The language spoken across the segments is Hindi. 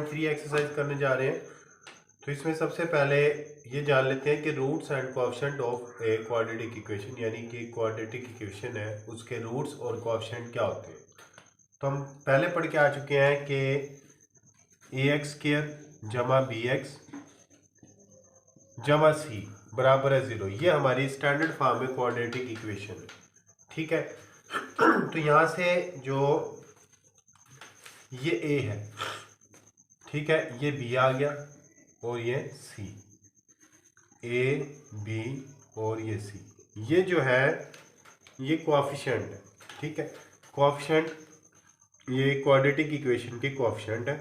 2.3 एक्सरसाइज करने जा रहे हैं। तो इसमें सबसे पहले ये जान लेते हैं कि roots and coefficient of a quadratic equation, यानी कि क्वाड्रेटिक इक्वेशन है उसके रूट्स और कोएफिशिएंट क्या होते हैं। तो हम पहले पढ़ के आ चुके हैं कि ax² जमा bx जमा c बराबर है 0। ये हमारी स्टैंडर्ड फॉर्म है क्वाड्रेटिक इक्वेशन है, ठीक है। तो यहाँ से जो ये a है, ठीक है, ये b आ गया और ये c, a b और ये c, ये जो है ये कोएफिशिएंट है, ठीक है। कोएफिशिएंट ये क्वाड्रेटिक इक्वेशन के कोएफिशिएंट है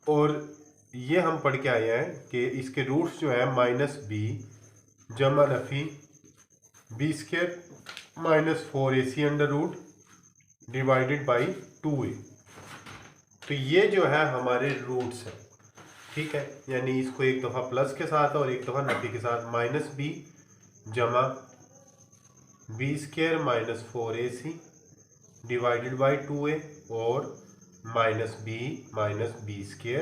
और ये हम पढ़ के आए हैं कि इसके रूट्स जो है -b जमा नफी b² -4ac under root divided by 2a। तो ये जो है हमारे रूट्स हैं, ठीक है। यानी इसको एक दफ़ा प्लस के साथ और एक दफ़ा नफी के साथ -b जमा b² -4ac divided by 2a और -b -b²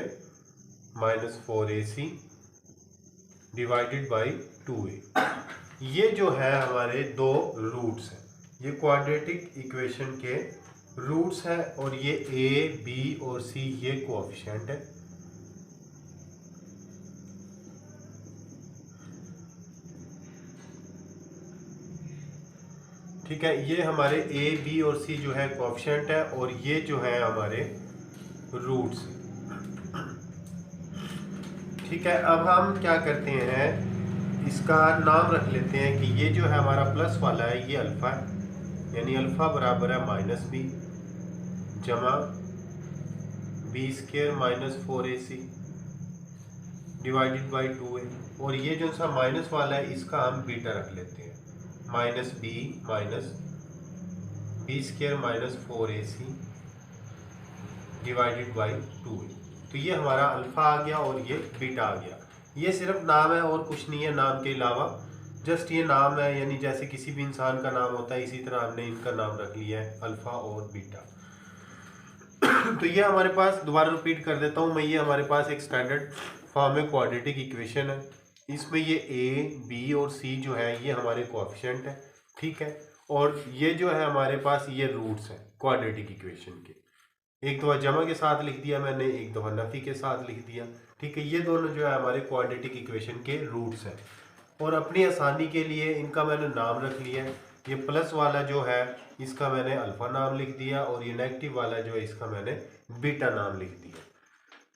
-4ac divided by 2a। ये जो है हमारे दो रूट्स हैं, ये क्वाड्रेटिक इक्वेशन के रूट्स हैं और ये a b और c ये कोएफिशिएंट है। ठीक है, ये हमारे a b और c जो है कोएफिशिएंट है और ये जो है हमारे रूट्स, ठीक है। अब हम क्या करते हैं, इसका नाम रख लेते हैं कि ये जो है हमारा प्लस वाला है ये अल्फा है, यानी अल्फा बराबर है -b जमा b² -4ac divided by 2a। और ये जो सा माइनस वाला है इसका हम बीटा रख लेते हैं, -b -b² -4ac divided by 2a। तो ये हमारा अल्फा आ गया और ये बीटा आ गया। ये सिर्फ नाम है और कुछ नहीं है, नाम के अलावा जस्ट ये नाम है, यानी जैसे किसी भी इंसान का नाम होता है इसी तरह हमने इनका नाम रख लिया है, अल्फा और बीटा। तो ये हमारे पास, दोबारा रिपीट कर देता हूँ मैं, ये हमारे पास एक स्टैंडर्ड फॉर्म है क्वाड्रेटिक इक्वेशन है। इसमें ये a b और c जो है ये हमारे कोएफिशिएंट है, ठीक है। और ये जो है हमारे पास ये रूट्स हैं क्वाड्रेटिक इक्वेशन के। एक दफ़ा जमा के साथ लिख दिया मैंने, एक दफ़ा नफी के साथ लिख दिया, ठीक है। ये दोनों जो है हमारे क्वाड्रेटिक इक्वेशन के रूट्स हैं और अपनी आसानी के लिए इनका मैंने नाम रख लिया है। ये प्लस वाला जो है इसका मैंने अल्फा नाम लिख दिया और ये नेगेटिव वाला जो है इसका मैंने बीटा नाम लिख दिया,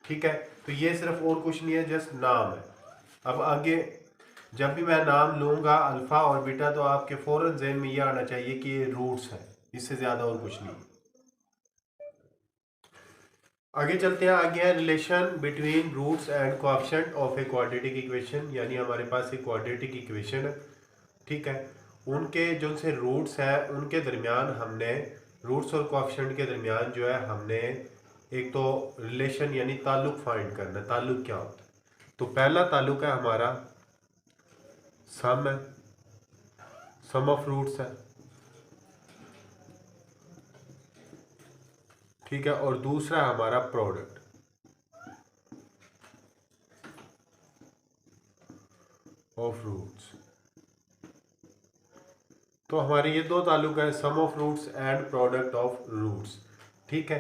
ठीक है। तो ये सिर्फ और कुछ नहीं है, जस्ट नाम है। अब आगे जब भी मैं नाम लूँगा अल्फा और बीटा तो आपके फौरन ज़हन में ये आना चाहिए कि ये रूट्स हैं, इससे ज़्यादा और कुछ नहीं। आगे चलते हैं, आगे है relation between roots and coefficient of a quadratic equation. यानी हमारे पास एक क्वाड्रेटिक इक्वेशन है, ठीक है। उनके जो से रूट्स हैं उनके दरमियान हमने, रूट्स और कोएफिशिएंट के दरमियान जो है हमने एक तो रिलेशन यानी ताल्लुक फाइंड करना है। ताल्लुक क्या होता है, तो पहला ताल्लुक है हमारा सम है, सम ऑफ रूट्स है, ठीक है। और दूसरा है हमारा प्रोडक्ट ऑफ रूट्स। तो हमारे ये दो ताल्लुक है, sum of roots and product of roots, ठीक है।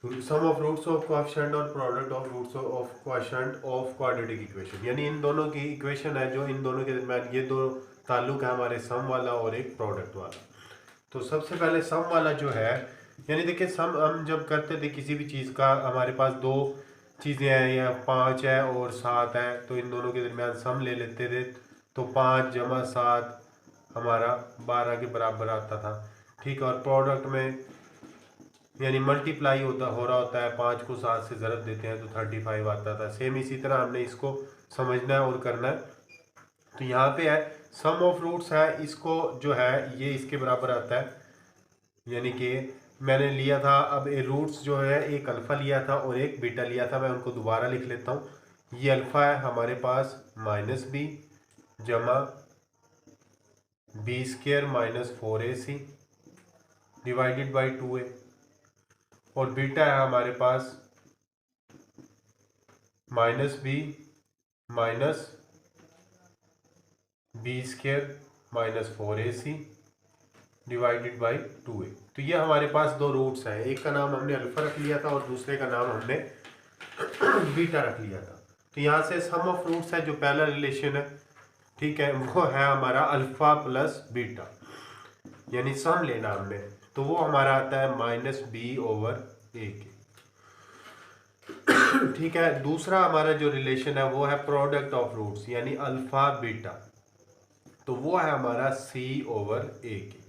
Sum of roots of coefficient और product of roots of coefficient of quadratic equation, यानी इन दोनों की इक्वेशन है जो इन दोनों के दरमियान ये दो ताल्लुक है हमारे, सम वाला और एक प्रोडक्ट वाला। तो सबसे पहले सम वाला जो है, यानी देखिए सम हम जब करते थे किसी भी चीज़ का, हमारे पास दो चीज़ें हैं या 5 है और 7 है, तो इन दोनों के दरमियान सम ले लेते थे। तो 5 जमा 7 हमारा 12 के बराबर आता था, ठीक है। और प्रोडक्ट में यानी मल्टीप्लाई हो रहा होता है, 5 को 7 से ज़रब देते हैं तो 35 आता था। सेम इसी तरह हमने इसको समझना है और करना है। तो यहाँ पे है सम ऑफ रूट्स है, इसको जो है ये इसके बराबर आता है, यानी कि मैंने लिया था, अब ये रूट्स जो है एक अल्फ़ा लिया था और एक बीटा लिया था, मैं उनको दोबारा लिख लेता हूँ। ये अल्फ़ा है हमारे पास -b जमा b² -4ac divided by 2a। और बीटा है हमारे पास minus b minus b square minus 4ac divided by 2a। तो ये हमारे पास दो रूट्स हैं, एक का नाम हमने अल्फा रख लिया था और दूसरे का नाम हमने बीटा रख लिया था। तो यहाँ से सम ऑफ रूट्स है जो पहला रिलेशन है, ठीक है, वो है हमारा अल्फा प्लस बीटा, यानी सम लेना हमने, तो वो हमारा आता है माइनस बी ओवर ए के। ठीक है, दूसरा हमारा जो रिलेशन है वो है प्रोडक्ट ऑफ रूट्स यानी अल्फा बीटा, तो वो है हमारा सी ओवर ए के।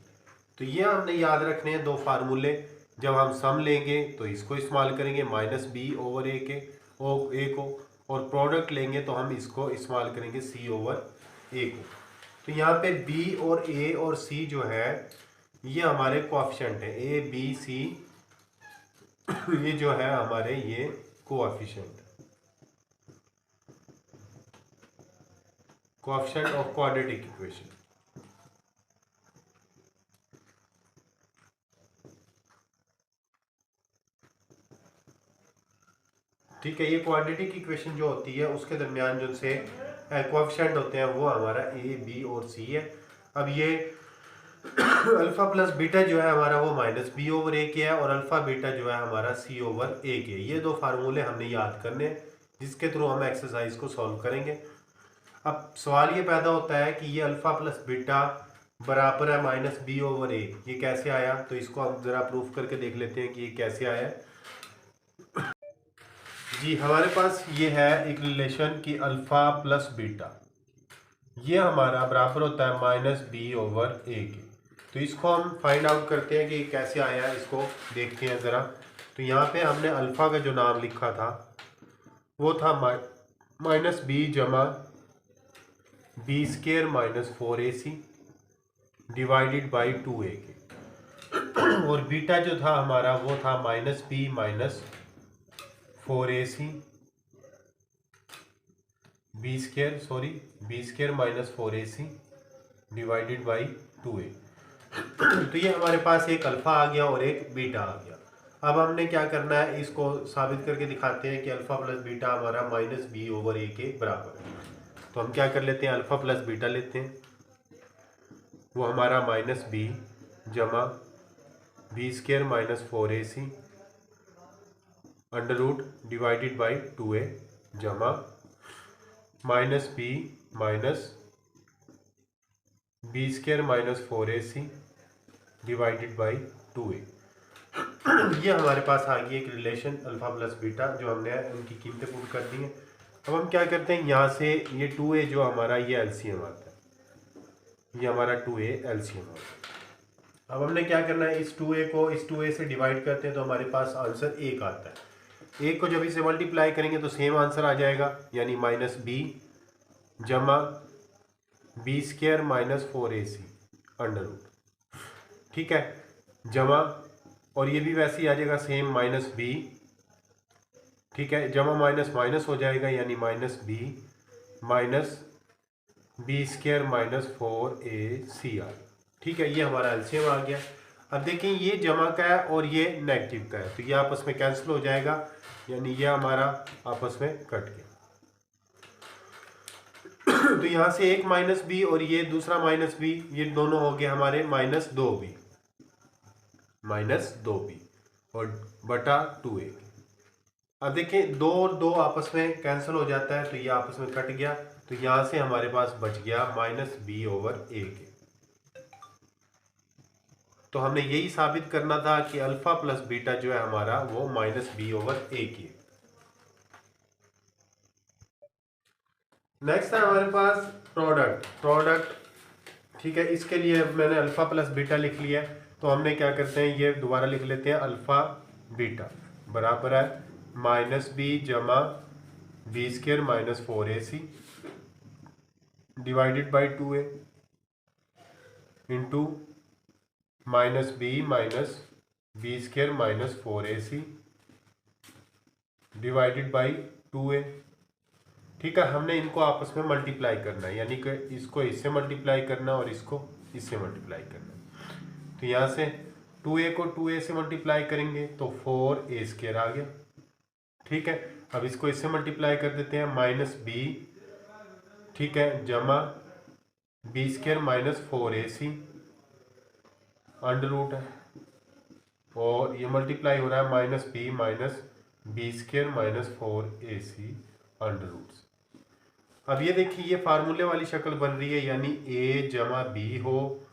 तो ये हमने याद रखने हैं दो फार्मूले, जब हम सम लेंगे तो इसको इस्तेमाल करेंगे माइनस बी ओवर ए के ए को, और प्रोडक्ट लेंगे तो हम इसको इस्तेमाल करेंगे सी ओवर ए को। तो यहाँ पे बी और ए और सी जो है ये हमारे कोएफिशिएंट है, ए बी सी ये जो है हमारे ये कोएफिशिएंट ऑफ क्वाड्रेटिक इक्वेशन। ठीक है, ये क्वाड्रेटिक इक्वेशन जो होती है उसके दरमियान जो से कोएफिशिएंट होते हैं वो हमारा ए बी और सी है। अब ये अल्फा प्लस बीटा जो है हमारा वो माइनस बी ओवर ए के है, और अल्फा बीटा जो है हमारा सी ओवर ए के। ये दो फार्मूले हमने याद करने हैं जिसके थ्रू हम एक्सरसाइज को सॉल्व करेंगे। अब सवाल ये पैदा होता है कि ये अल्फा प्लस बीटा बराबर है माइनस बी ओवर ए, ये कैसे आया? तो इसको हम ज़रा प्रूफ करके देख लेते हैं कि ये कैसे आया है। जी, हमारे पास ये है एक रिलेशन कि अल्फा प्लस बीटा ये हमारा बराबर होता है माइनस बी ओवर ए के। तो इसको हम फाइंड आउट करते हैं कि कैसे आया है, इसको देखते हैं ज़रा। तो यहाँ पे हमने अल्फ़ा का जो नाम लिखा था वो था माइनस बी जमा b square minus 4ac divided by 2a के, और बीटा जो था हमारा वो था minus b minus 4ac b square minus 4ac divided by 2a। तो ये हमारे पास एक अल्फ़ा आ गया और एक बीटा आ गया। अब हमने क्या करना है, इसको साबित करके दिखाते हैं कि अल्फ़ा प्लस बीटा हमारा माइनस बी ओवर ए के बराबर है। तो हम क्या कर लेते हैं, अल्फ़ा प्लस बीटा लेते हैं, वो हमारा माइनस बी जमा b square minus 4ac under root divided by 2a जमा minus b square minus 4ac divided by 2a। ये हमारे पास आ गई एक रिलेशन अल्फ़ा प्लस बीटा जो हमने उनकी कीमतें पुट कर दी हैं। अब हम क्या करते हैं, यहाँ से ये 2a जो हमारा ये एलसीएम आता है, ये हमारा 2a एलसीएम आता है। अब हमने क्या करना है, इस 2a को इस 2a से डिवाइड करते हैं तो हमारे पास आंसर 1 आता है। 1 को जब इसे मल्टीप्लाई करेंगे तो सेम आंसर आ जाएगा, यानी माइनस बी जमा b square minus 4ac under root, ठीक है, जमा, और ये भी वैसे ही आ जाएगा सेम माइनस बी, ठीक है, जमा माइनस माइनस हो जाएगा यानी minus b square minus 4ac। ठीक है, ये हमारा एलसीएम आ गया। अब देखें ये जमा का है और ये नेगेटिव का है, तो ये आपस में कैंसिल हो जाएगा, यानी ये हमारा आपस में कट गया। तो यहाँ से एक माइनस बी और ये दूसरा माइनस बी, ये दोनों हो गए हमारे माइनस 2b और बटा 2a। अब देखें 2 और 2 आपस में कैंसिल हो जाता है तो ये आपस में कट गया, तो यहाँ से हमारे पास बच गया माइनस बी ओवर ए के। तो हमने यही साबित करना था कि अल्फा प्लस बीटा जो है हमारा वो माइनस बी ओवर ए की है। नेक्स्ट है हमारे पास प्रोडक्ट, ठीक है, इसके लिए मैंने अल्फा प्लस बीटा लिख लिया है, तो हमने क्या करते हैं, ये दोबारा लिख लेते हैं, अल्फा बीटा बराबर है माइनस बी जमा b square minus 4ac divided by 2a into minus b square minus 4ac divided by 2a। ठीक है, हमने इनको आपस में मल्टीप्लाई करना है, यानी कि इसको इससे मल्टीप्लाई करना और इसको इससे मल्टीप्लाई करना। तो यहाँ से 2a को 2a से मल्टीप्लाई करेंगे तो 4a स्क्वायर आ गया। ठीक है, अब इसको इससे मल्टीप्लाई कर देते हैं, माइनस बी, ठीक है, जमा b square minus 4ac under root है, और ये मल्टीप्लाई हो रहा है minus b square minus 4ac under root. अब ये देखिए ये फार्मूले वाली शक्ल बन रही है, यानी a जमा बी हो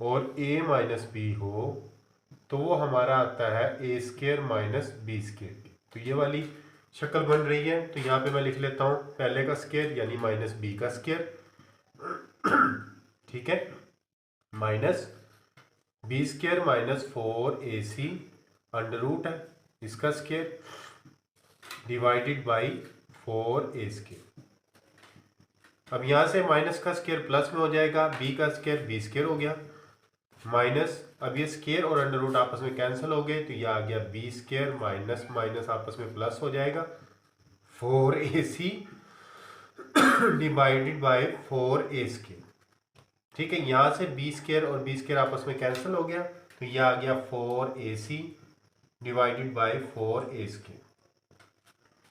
और a माइनस बी हो, तो वो हमारा आता है ए स्क्र माइनस बी स्क्र। तो ये वाली शक्ल बन रही है। तो यहाँ पे मैं लिख लेता हूँ पहले का स्क्र यानी माइनस बी का स्क्र, ठीक है, minus b square minus 4ac under root है इसका स्क्र डिवाइडेड बाई 4a²। अब यहाँ से माइनस का स्क्र प्लस में हो जाएगा, बी का स्क्र बी स्क्र हो गया माइनस, अब ये स्क्र और अंडर रूट आपस में कैंसिल हो गए, तो ये आ गया बी स्क्र माइनस माइनस आपस में प्लस हो जाएगा 4ac डिवाइडेड बाय 4a²। ठीक है, यहाँ से बी स्क्र और बी स्क्र आपस में कैंसिल हो गया, तो ये आ गया 4ac डिवाइडेड बाय 4a²।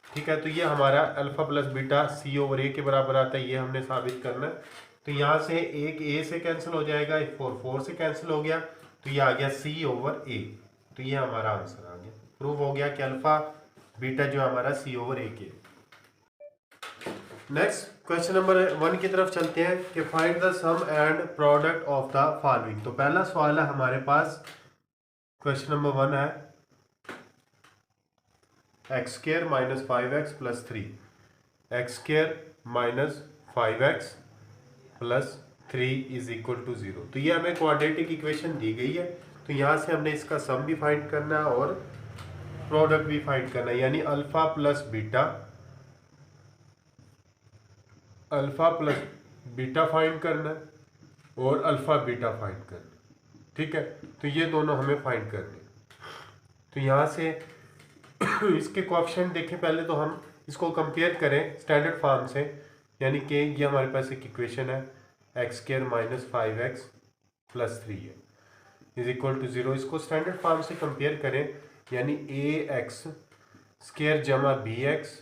ठीक है, तो ये हमारा alpha plus beta C over a के बराबर आता है, ये हमने साबित करना है। तो यहाँ से एक ए से कैंसिल हो जाएगा, एक 4 से कैंसिल हो गया, तो ये आ गया सी ओवर ए। तो ये हमारा आंसर आ गया, प्रूव हो गया कि अल्फा बीटा जो हमारा सी ओवर ए के। नेक्स्ट क्वेश्चन नंबर 1 की तरफ चलते हैं कि find the sum and product of the following. तो पहला सवाल है हमारे पास, क्वेश्चन नंबर 1 है x square minus 5x plus 3, x square minus 5x plus 3 is equal to 0। तो ये हमें क्वाड्रेटिक इक्वेशन दी गई है, तो यहाँ से हमने इसका सम भी फाइंड करना है और प्रोडक्ट भी फाइंड करना है, यानी अल्फा प्लस बीटा फाइंड करना है और अल्फा बीटा फाइंड करना है। ठीक है, तो ये दोनों हमें फाइंड करने हैं। तो यहाँ से इसके कोएफिशिएंट देखें, पहले तो हम इसको कंपेयर करें स्टैंडर्ड फॉर्म से, यानी कि ये हमारे पास एक इक्वेशन है x square minus 5x plus 3 है इज इक्वल टू 0। इसको स्टैंडर्ड फॉर्म से कंपेयर करें, यानी ए एक्स स्क्र जमा बी एक्स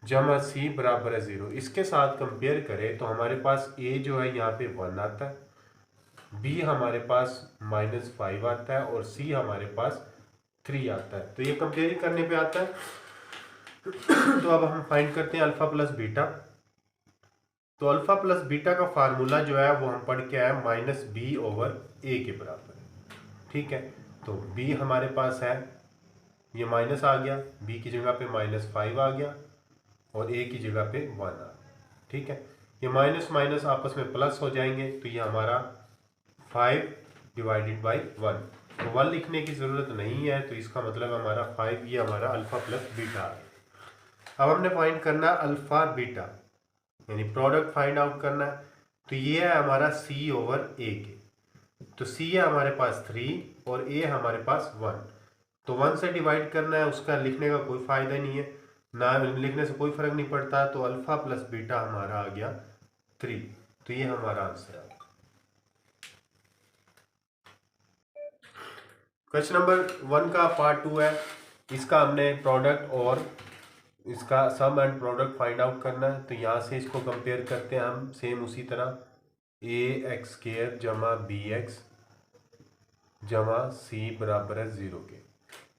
जमा सी बराबर है 0। इसके साथ कंपेयर करें तो हमारे पास ए जो है यहाँ पे 1 आता है, बी हमारे पास माइनस 5 आता है और सी हमारे पास 3 आता है। तो ये कंपेयर करने पे आता है। तो अब हम फाइंड करते हैं अल्फा प्लस बीटा। तो अल्फा प्लस बीटा का फार्मूला जो है वो हम पढ़ के आए माइनस बी ओवर ए के बराबर है। ठीक है, तो बी हमारे पास है, ये माइनस आ गया, बी की जगह पे माइनस 5 आ गया और ए की जगह पे 1 आ गया। ठीक है, ये माइनस माइनस आपस में प्लस हो जाएंगे, तो ये हमारा 5 डिवाइडेड बाई 1। तो 1 लिखने की ज़रूरत नहीं है, तो इसका मतलब हमारा 5, ये हमारा अल्फा प्लस बीटा आ गया। अब हमने फाइंड करना अल्फा बीटा, यानी प्रोडक्ट फाइंड आउट करना है। तो ये है हमारा सी ओवर ए के, तो सी है हमारे पास 3 और ए हमारे पास 1। तो 1 से डिवाइड करना है, उसका लिखने का कोई फ़ायदा नहीं है, ना लिखने से कोई फ़र्क नहीं पड़ता। तो अल्फा प्लस बीटा हमारा आ गया 3। तो ये हमारा आंसर है। क्वेश्चन नंबर 1 का पार्ट 2 है, इसका हमने प्रोडक्ट और इसका सम एंड प्रोडक्ट फाइंड आउट करना है। तो यहाँ से इसको कंपेयर करते हैं हम सेम उसी तरह, ए एक्स स्क्र जमा बी एक्स जमा सी बराबर है 0 के।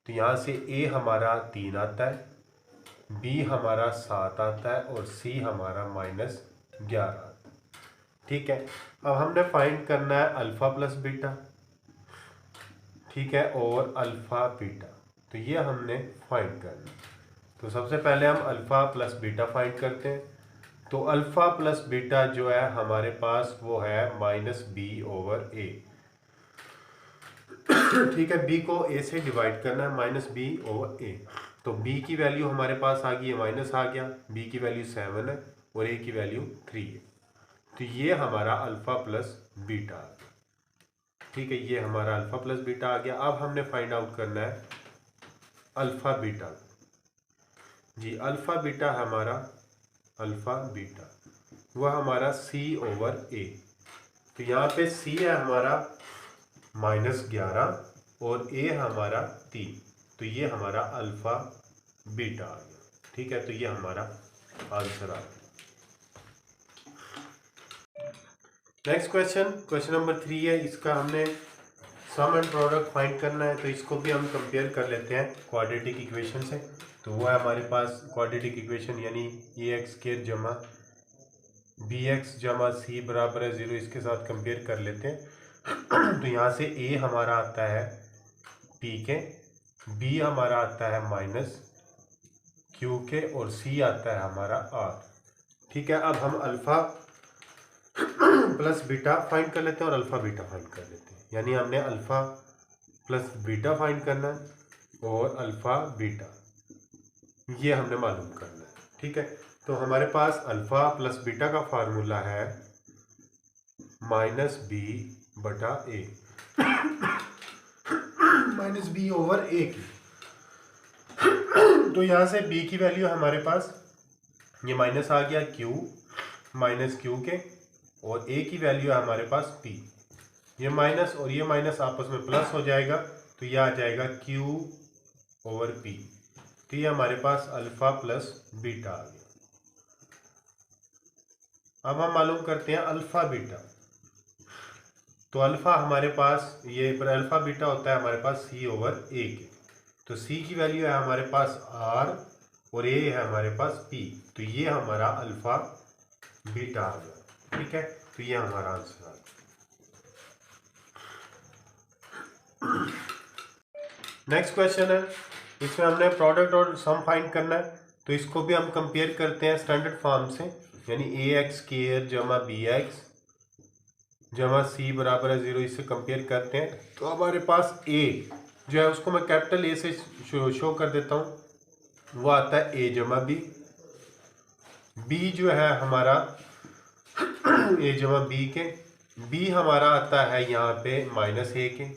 तो यहाँ से ए हमारा 3 आता है, बी हमारा 7 आता है और सी हमारा माइनस 11 आता है। ठीक है, अब हमने फाइंड करना है अल्फा प्लस बीटा, ठीक है, और अल्फा बीटा। तो ये हमने फाइंड करना है। तो सबसे पहले हम अल्फा प्लस बीटा फाइंड करते हैं। तो अल्फा प्लस बीटा जो है हमारे पास वो है माइनस बी ओवर ए। ठीक है, बी को ए से डिवाइड करना है, माइनस बी ओवर ए। तो बी की वैल्यू हमारे पास आ गई है, माइनस आ गया, बी की वैल्यू 7 है और ए की वैल्यू 3 है। तो ये हमारा अल्फा प्लस बीटा आ गया। ठीक है, ये हमारा अल्फा प्लस बीटा आ गया। अब हमने फाइंड आउट करना है अल्फा बीटा। जी, अल्फा बीटा हमारा, अल्फा बीटा वह हमारा सी ओवर ए। तो यहाँ पे सी है हमारा माइनस 11 और ए हमारा 3। तो ये हमारा अल्फा बीटा आ गया। ठीक है, तो ये हमारा आंसर आ गया। नेक्स्ट क्वेश्चन नंबर 3 है। इसका हमने सम एंड प्रोडक्ट फाइंड करना है, तो इसको भी हम कंपेयर कर लेते हैं क्वाड्रेटिक इक्वेशन से। तो वो है हमारे पास क्वाड्रेटिक इक्वेशन, यानी ax² जमा bx जमा c बराबर है 0, इसके साथ कंपेयर कर लेते हैं। तो यहाँ से a हमारा आता है p के, b हमारा आता है माइनस q के, और c आता है हमारा r। ठीक है, अब हम अल्फा प्लस बीटा फाइंड कर लेते हैं और अल्फा बीटा फाइंड कर लेते हैं। यानी हमने अल्फा प्लस बीटा फाइंड करना है और अल्फा बीटा ये हमने मालूम करना है। ठीक है, तो हमारे पास अल्फा प्लस बीटा का फार्मूला है माइनस बी बटा ए, माइनस बी ओवर ए की। तो यहाँ से b की वैल्यू हमारे पास ये माइनस आ गया q माइनस q के, और a की वैल्यू है हमारे पास p। ये माइनस और ये माइनस आपस में प्लस हो जाएगा, तो ये आ जाएगा q ओवर p। तो ये हमारे पास अल्फा प्लस बीटा आ गया। अब हम मालूम करते हैं अल्फा बीटा। तो अल्फा हमारे पास ये अल्फा बीटा होता है हमारे पास c ओवर a के। तो c की वैल्यू है हमारे पास r और a है हमारे पास p। तो ये हमारा अल्फा बीटा आ गया। ठीक है, तो ये हमारा आंसर आ गया। नेक्स्ट क्वेश्चन है, इसमें हमने प्रोडक्ट और सम फाइंड करना है। तो इसको भी हम कंपेयर करते हैं स्टैंडर्ड फॉर्म से, यानी ax² जमा bx जमा c बराबर है 0, इससे कंपेयर करते हैं। तो हमारे पास a जो है उसको मैं कैपिटल A से शो कर देता हूँ, वो आता है a जमा b। b जो है हमारा a जमा b के, b हमारा आता है यहाँ पे माइनस a के,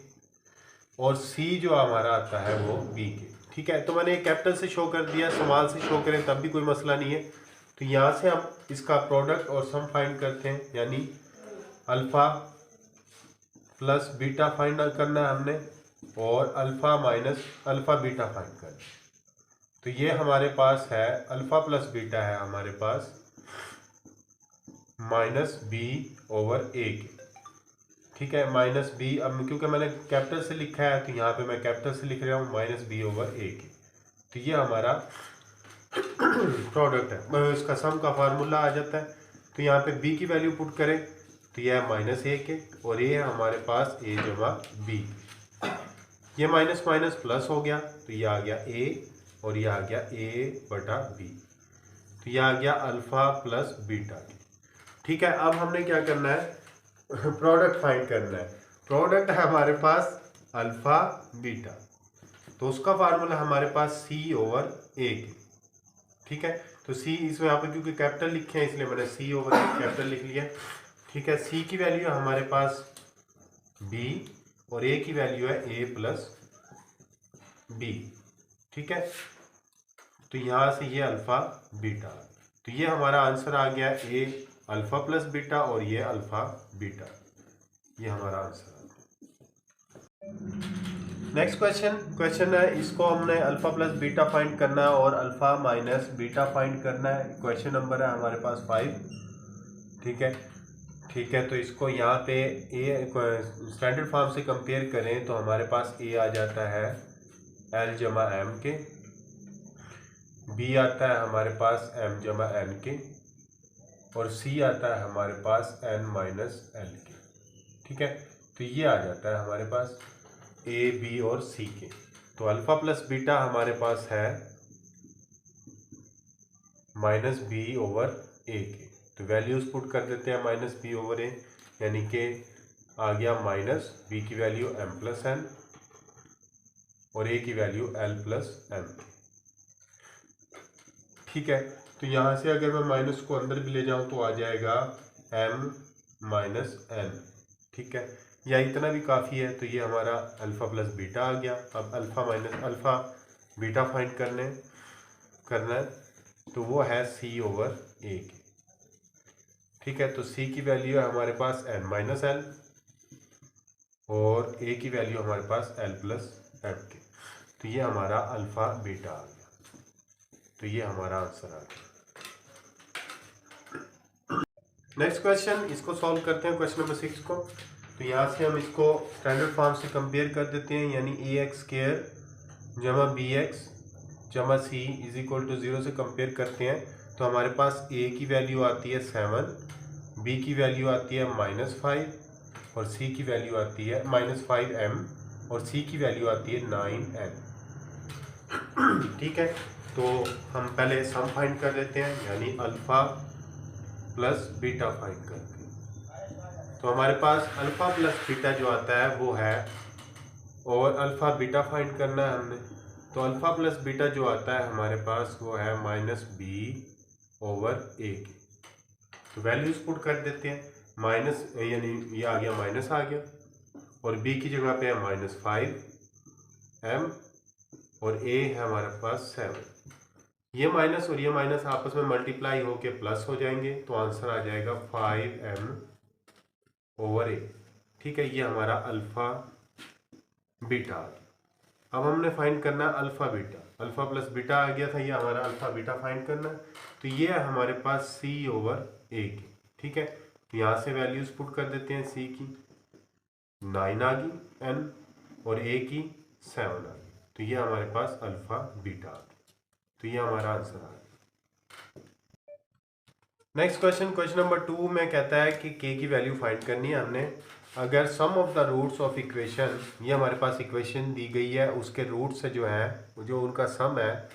और c जो हमारा आता है वो b के। ठीक है, तो मैंने कैपिटल से शो कर दिया, स्मॉल से शो करें तब भी कोई मसला नहीं है। तो यहाँ से हम इसका प्रोडक्ट और सम फाइंड करते हैं, यानी अल्फा प्लस बीटा फाइंड करना है हमने, और alpha minus alpha beta find करना है। तो ये हमारे पास है अल्फा प्लस बीटा है हमारे पास माइनस बी ओवर ए के। ठीक है, माइनस बी, अब क्योंकि मैंने कैपिटल से लिखा है तो यहाँ पे मैं कैपिटल से लिख रहा हूँ माइनस बी ओवर ए के। तो ये हमारा प्रोडक्ट है, इसका सम का फार्मूला आ जाता है। तो यहाँ पे b की वैल्यू पुट करें तो यह है माइनस ए के, और ये है हमारे पास a जमा बी। ये माइनस माइनस प्लस हो गया, तो ये आ गया a, और ये आ गया a बटा b। तो ये आ गया अल्फा प्लस बीटा। ठीक है, अब हमने क्या करना है, प्रोडक्ट फाइंड करना है। प्रोडक्ट है हमारे पास अल्फा बीटा, तो उसका फार्मूला हमारे पास c ओवर a के। ठीक है, तो c इसमें यहाँ पे क्योंकि कैपिटल लिखे हैं इसलिए मैंने c ओवर a कैपिटल लिख लिया। ठीक है, c की वैल्यू है हमारे पास b, और a की वैल्यू है a प्लस b। ठीक है, तो यहाँ से ये अल्फा बीटा, तो ये हमारा आंसर आ गया a अल्फा प्लस बीटा, और ये अल्फा बीटा, ये हमारा आंसर आ गया। नेक्स्ट क्वेश्चन है, इसको हमने अल्फा प्लस बीटा फाइंड करना है और अल्फा माइनस बीटा फाइंड करना है। क्वेश्चन नंबर है हमारे पास 5। ठीक है, तो इसको यहाँ पे ए स्टैंडर्ड फॉर्म से कंपेयर करें तो हमारे पास ए आ जाता है एल जमा एम के, बी आता है हमारे पास एम जमा एन के, और सी आता है हमारे पास एन माइनस एल के। ठीक है, तो ये आ जाता है हमारे पास ए बी और सी के। तो अल्फा प्लस बीटा हमारे पास है माइनस बी ओवर ए के। तो वैल्यूज पुट कर देते हैं माइनस बी ओवर ए, यानी कि आ गया माइनस बी की वैल्यू एम प्लस एन और ए की वैल्यू एल प्लस एम। ठीक है, तो यहाँ से अगर मैं माइनस को अंदर भी ले जाऊँ तो आ जाएगा एम माइनस एन। ठीक है, या इतना भी काफ़ी है। तो ये हमारा अल्फ़ा प्लस बीटा आ गया। अब alpha minus alpha beta find करना है, तो वो है सी ओवर ए के। ठीक है, तो सी की वैल्यू है हमारे पास एन माइनस एल, और ए की वैल्यू हमारे पास एल प्लस एम के। तो ये हमारा अल्फ़ा बीटा आ गया। तो ये हमारा आंसर आ गया। नेक्स्ट क्वेश्चन, इसको सॉल्व करते हैं क्वेश्चन नंबर 6 को। तो यहाँ से हम इसको स्टैंडर्ड फॉर्म से कंपेयर कर देते हैं, यानी ax² जमा bx जमा c इज इक्वल टू 0 से कंपेयर करते हैं। तो हमारे पास a की वैल्यू आती है 7, b की वैल्यू आती है -5 और c की वैल्यू आती है -5m और c की वैल्यू आती है 9n। ठीक है, तो हम पहले सम फाइंड कर लेते हैं, यानी अल्फा प्लस बीटा फाइंड करते हैं। तो हमारे पास अल्फा प्लस बीटा जो आता है वो है, और अल्फा बीटा फाइंड करना है हमने। तो अल्फा प्लस बीटा जो आता है हमारे पास वो है -b/a। तो वैल्यूज पुट कर देते हैं, माइनस यानी ये आ गया, माइनस आ गया, और b की जगह पे है -5m और a है हमारे पास 7। ये माइनस और ये माइनस आपस में मल्टीप्लाई होके प्लस हो जाएंगे, तो आंसर आ जाएगा 5m/a। ठीक है, ये हमारा अल्फा बीटा। अब हमने फाइंड करना alpha beta. Alpha plus beta आ गया था, ये हमारा अल्फा बीटा फाइंड करना है। तो ये है हमारे पास c/a की। ठीक है, तो यहाँ से वैल्यूज पुट कर देते हैं। c की 9 आ गई, n और a की 7 आ गई। तो ये हमारे पास अल्फा बीटा आ गया। तो ये हमारा आंसर आ गया। नेक्स्ट क्वेश्चन, क्वेश्चन नंबर 2 में कहता है कि k की वैल्यू फाइंड करनी है हमने। अगर sum of the roots of equation, ये हमारे पास इक्वेशन दी गई है, उसके रूट से जो है, जो उनका सम है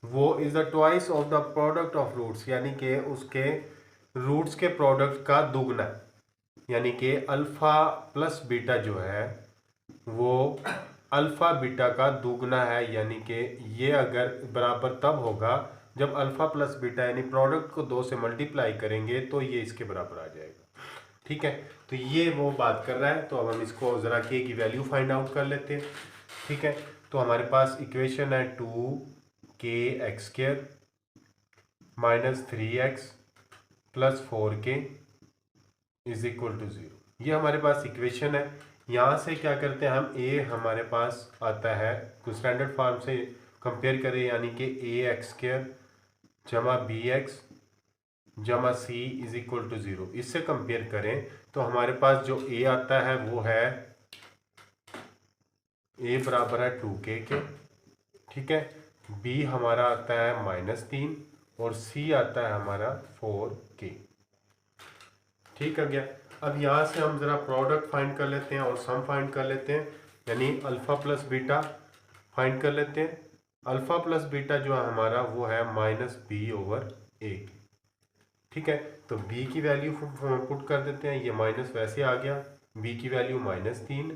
वो is the twice of the product of roots, यानी कि उसके रूट्स के प्रोडक्ट का दुगना। यानी कि अल्फा प्लस बीटा जो है वो अल्फा बीटा का दुगना है। यानी कि ये अगर बराबर तब होगा जब अल्फा प्लस बीटा यानी प्रोडक्ट को 2 से मल्टीप्लाई करेंगे, तो ये इसके बराबर आ जाएगा। ठीक है, तो ये वो बात कर रहा है। तो अब हम इसको ज़रा k की वैल्यू फाइंड आउट कर लेते हैं। ठीक है, तो हमारे पास इक्वेशन है 2kx² - 3x + 4k is equal to 0। ये हमारे पास इक्वेशन है। यहाँ से क्या करते हैं हम, a हमारे पास आता है, कुछ स्टैंडर्ड फॉर्म से कंपेयर करें, यानी कि ax² जमा bx जमा c इज इक्वल टू 0। इससे कंपेयर करें तो हमारे पास जो a आता है वो है a बराबर है 2k के। ठीक है, b हमारा आता है -3 और c आता है हमारा 4k। ठीक है गया। अब यहाँ से हम ज़रा प्रोडक्ट फाइंड कर लेते हैं और सम फाइंड कर लेते हैं, यानी अल्फ़ा प्लस बीटा फाइंड कर लेते हैं। अल्फ़ा प्लस बीटा जो है हमारा वो है -b/a। ठीक है, तो b की वैल्यू पुट कर देते हैं। ये माइनस वैसे आ गया, b की वैल्यू -3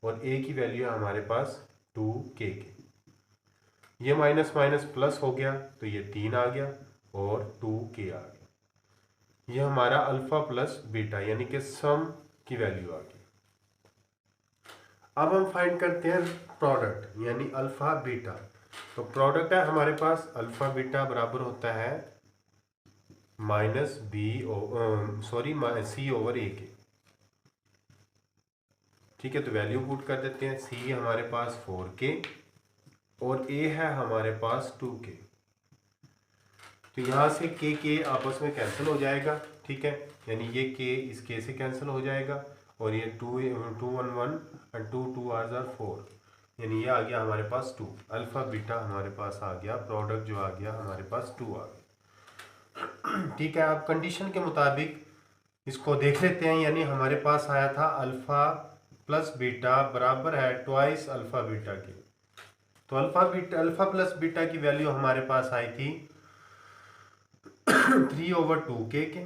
और a की वैल्यू है हमारे पास 2k के। ये माइनस माइनस प्लस हो गया, तो ये 3 आ गया और 2k आ गया। ये हमारा अल्फा प्लस बीटा यानी कि सम की वैल्यू आ गई। अब हम फाइंड करते हैं प्रोडक्ट, यानी अल्फा बीटा। तो प्रोडक्ट है हमारे पास अल्फा बीटा बराबर होता है -c/a के। ठीक है, तो वैल्यू पुट कर देते हैं। c हमारे पास 4k और a है हमारे पास 2k। तो यहाँ से k आपस में कैंसिल हो जाएगा। ठीक है, यानी ये k इस k से कैंसिल हो जाएगा और ये 2 1 1 और 2 2 r 4, यानी ये आ गया हमारे पास 2। अल्फा बीटा हमारे पास आ गया, प्रोडक्ट जो आ गया हमारे पास 2 आ गया। ठीक है, अब कंडीशन के मुताबिक इसको देख लेते हैं। यानी हमारे पास आया था अल्फा प्लस बीटा बराबर है ट्वाइस अल्फा बीटा के। तो अल्फा प्लस बीटा की वैल्यू हमारे पास आई थी 3/2k के,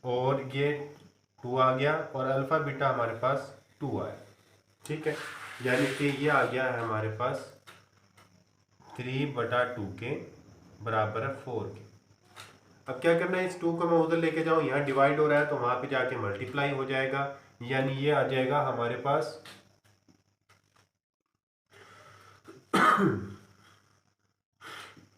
और ये 2 आ गया और अल्फा बीटा हमारे पास 2 आया। ठीक है, यानी कि ये आ गया है हमारे पास 3/2k बराबर है 4k। अब क्या करना है, इस 2 को मैं उधर लेके जाऊं, यहाँ डिवाइड हो रहा है तो वहां पे जाके मल्टीप्लाई हो जाएगा। यानी ये आ जाएगा हमारे पास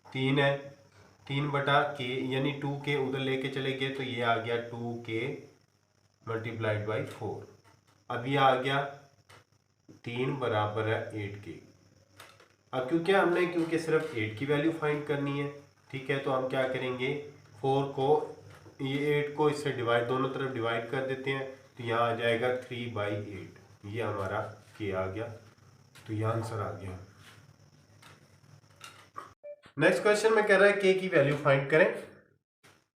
3 है, 3/k यानी 2k उधर लेके चले गए तो ये आ गया 2k मल्टीप्लाइड बाई 4। अब ये आ गया 3 बराबर है 8k। अब क्योंकि सिर्फ 8 की वैल्यू फाइंड करनी है, ठीक है, तो हम क्या करेंगे, 4 को, ये 8 को इससे डिवाइड, दोनों तरफ डिवाइड कर देते हैं, तो यहाँ आ जाएगा 3/8, ये हमारा के आ गया, तो ये आंसर आ गया। नेक्स्ट क्वेश्चन में कह रहा है के की वैल्यू फाइंड करें,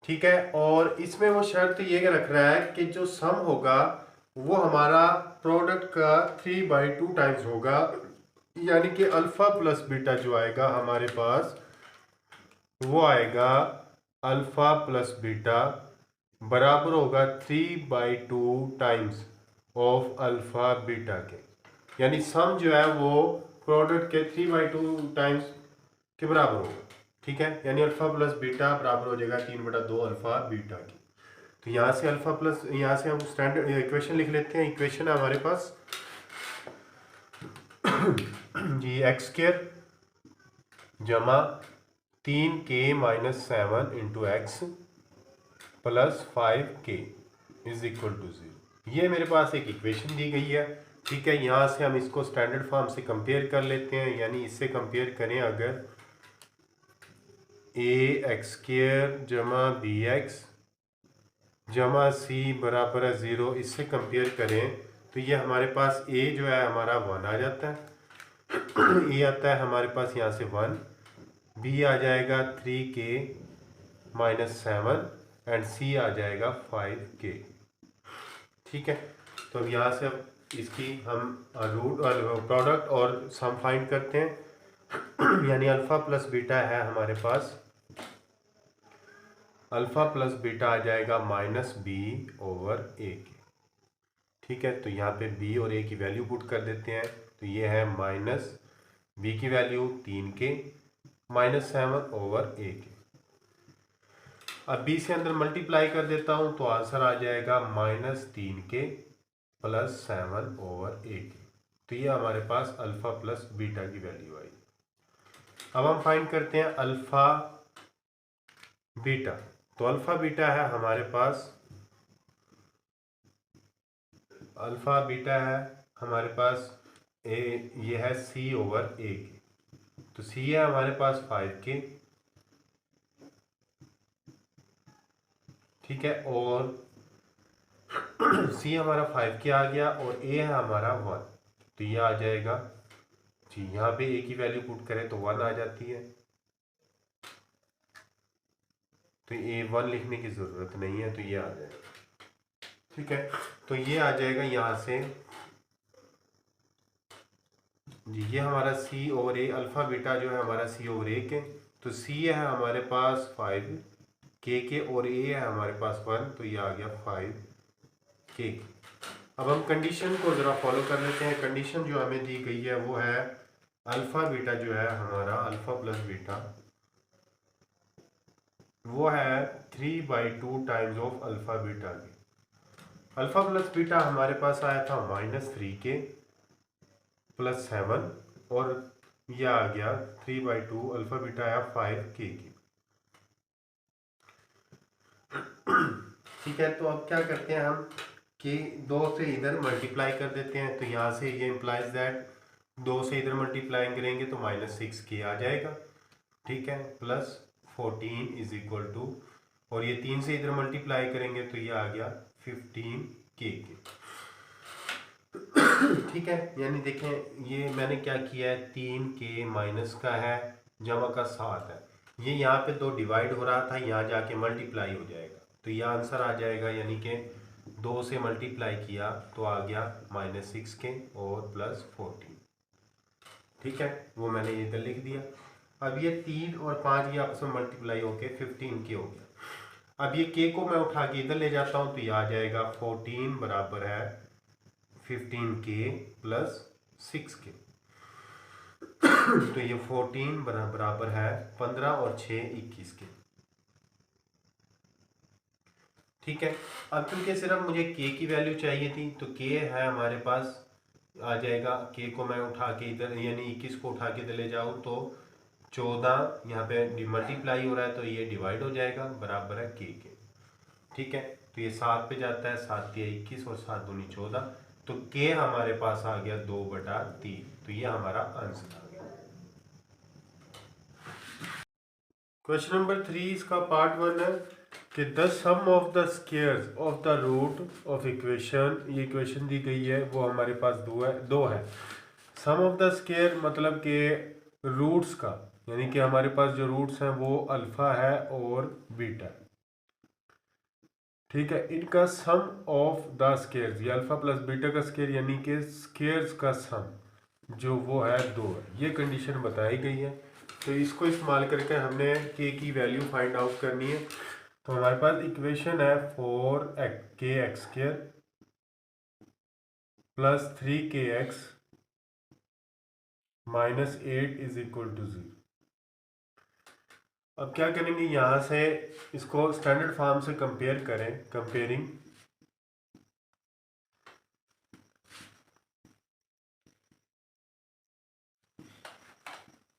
ठीक है, और इसमें वो शर्त ये रख रहा है कि जो सम होगा वो हमारा प्रोडक्ट का 3/2 टाइम्स होगा, यानी कि अल्फा प्लस बीटा जो आएगा हमारे पास वो आएगा अल्फा प्लस बीटा बराबर होगा 3/2 टाइम्स ऑफ अल्फा बीटा के, यानी सम जो है वो प्रोडक्ट के 3/2 टाइम्स के बराबर होगा, ठीक है, यानी अल्फा प्लस बीटा बराबर हो जाएगा 3/2 अल्फा बीटा की। तो यहाँ से अल्फा प्लस, यहाँ से हम स्टैंडर्ड इक्वेशन लिख लेते हैं। इक्वेशन है हमारे पास जी x² जमा 3k-7 into x plus 5k is equal to 0। ये मेरे पास एक इक्वेशन दी गई है, ठीक है, यहाँ से हम इसको स्टैंडर्ड फॉर्म से कंपेयर कर लेते हैं, यानी इससे कंपेयर करें अगर ax² जमा bx जमा c बराबर है 0, इससे कंपेयर करें तो ये हमारे पास a जो है हमारा 1 आ जाता है, a आता है हमारे पास यहाँ से 1, b आ जाएगा 3k-7 एंड c आ जाएगा 5k, ठीक है। तो अब यहाँ से अब इसकी हम रूट और प्रोडक्ट और सम फाइंड करते हैं, यानी अल्फा प्लस बीटा है हमारे पास, अल्फा प्लस बीटा आ जाएगा -b/a के, ठीक है, तो यहाँ पे b और a की वैल्यू पुट कर देते हैं, तो ये है -b की वैल्यू 3k-7/a के। अब b से अंदर मल्टीप्लाई कर देता हूँ तो आंसर आ जाएगा -3k + 7/a के, तो ये हमारे पास अल्फा प्लस बीटा की वैल्यू आई। अब हम फाइंड करते हैं अल्फा बीटा, तो अल्फा बीटा है हमारे पास, अल्फा बीटा है हमारे पास ये है c/a के, तो c है हमारे पास 5k, ठीक है, और c हमारा 5k आ गया और a है हमारा 1, तो ये आ जाएगा जी, यहाँ पे a की वैल्यू पुट करें तो 1 आ जाती है, तो ये 1 लिखने की ज़रूरत नहीं है, तो ये आ जाएगा, ठीक है, तो ये आ जाएगा यहाँ से जी, ये हमारा c/a, अल्फा बीटा जो है हमारा c/a के, तो c है हमारे पास 5k के और a है हमारे पास 1, तो ये आ गया 5k। अब हम कंडीशन को ज़रा फॉलो कर लेते हैं। कंडीशन जो हमें दी गई है वो है अल्फा बीटा जो है हमारा, अल्फा प्लस बीटा वो है 3/2 टाइम्स ऑफ अल्फा बीटा की। अल्फा प्लस बीटा हमारे पास आया था -3k + 7 और यह आ गया 3/2, अल्फा बीटा आया 5k की, ठीक है। तो अब क्या करते हैं हम कि 2 से इधर मल्टीप्लाई कर देते हैं, तो यहाँ से ये इम्प्लाइज दैट 2 से इधर मल्टीप्लाई करेंगे तो -6k आ जाएगा, ठीक है, प्लस 14 इज इक्वल टू, और ये 3 से इधर मल्टीप्लाई करेंगे तो ये आ गया 15k के, ठीक है। यानी देखें ये मैंने क्या किया है, 3k माइनस का है जमा का 7 है, ये यहाँ पे 2 डिवाइड हो रहा था, यहाँ जाके मल्टीप्लाई हो जाएगा, तो ये आंसर आ जाएगा, यानी कि 2 से मल्टीप्लाई किया तो आ गया -6k और +14, ठीक है, वो मैंने इधर लिख दिया। अब ये 3 और 5 ये आपस में मल्टीप्लाई होके 15k हो गया। अब ये k को मैं उठा के इधर ले जाता हूँ तो ये आ जाएगा 14 बराबर है 15k + 6k, तो ये 14 बराबर है 15 और 6 21 के, ठीक है। अब क्योंकि सिर्फ मुझे k की वैल्यू चाहिए थी तो k है हमारे पास, आ जाएगा, k को मैं उठा के इधर, यानी 21 को उठा के इधर ले जाऊँ तो 14 यहाँ पे मल्टीप्लाई हो रहा है तो ये डिवाइड हो जाएगा, बराबर है k के, ठीक है। तो ये 7 पे जाता है, 7 × 21 और 7 दूनी 14, तो k हमारे पास आ गया 2/3, तो ये हमारा आंसर आ गया। क्वेश्चन नंबर 3 इसका पार्ट 1 है कि the sum of the squares of the root of equation, ये इक्वेशन दी गई है वो हमारे पास दो है। सम ऑफ द स्क्वायर मतलब कि रूट्स का, यानी कि हमारे पास जो रूट्स हैं वो अल्फा है और बीटा है, ठीक है। इनका सम ऑफ द स्क्वायर्स, ये अल्फा प्लस बीटा का स्क्वायर यानी कि स्क्वायर्स का सम जो वो है 2 है, ये कंडीशन बताई गई है। तो इसको इस्तेमाल करके हमने के की वैल्यू फाइंड आउट करनी है। तो हमारे पास इक्वेशन है 4k x² plus 3kx minus 8 is equal to 0। अब क्या करेंगे, यहाँ से इसको स्टैंडर्ड फॉर्म से कंपेयर करें, कंपेयरिंग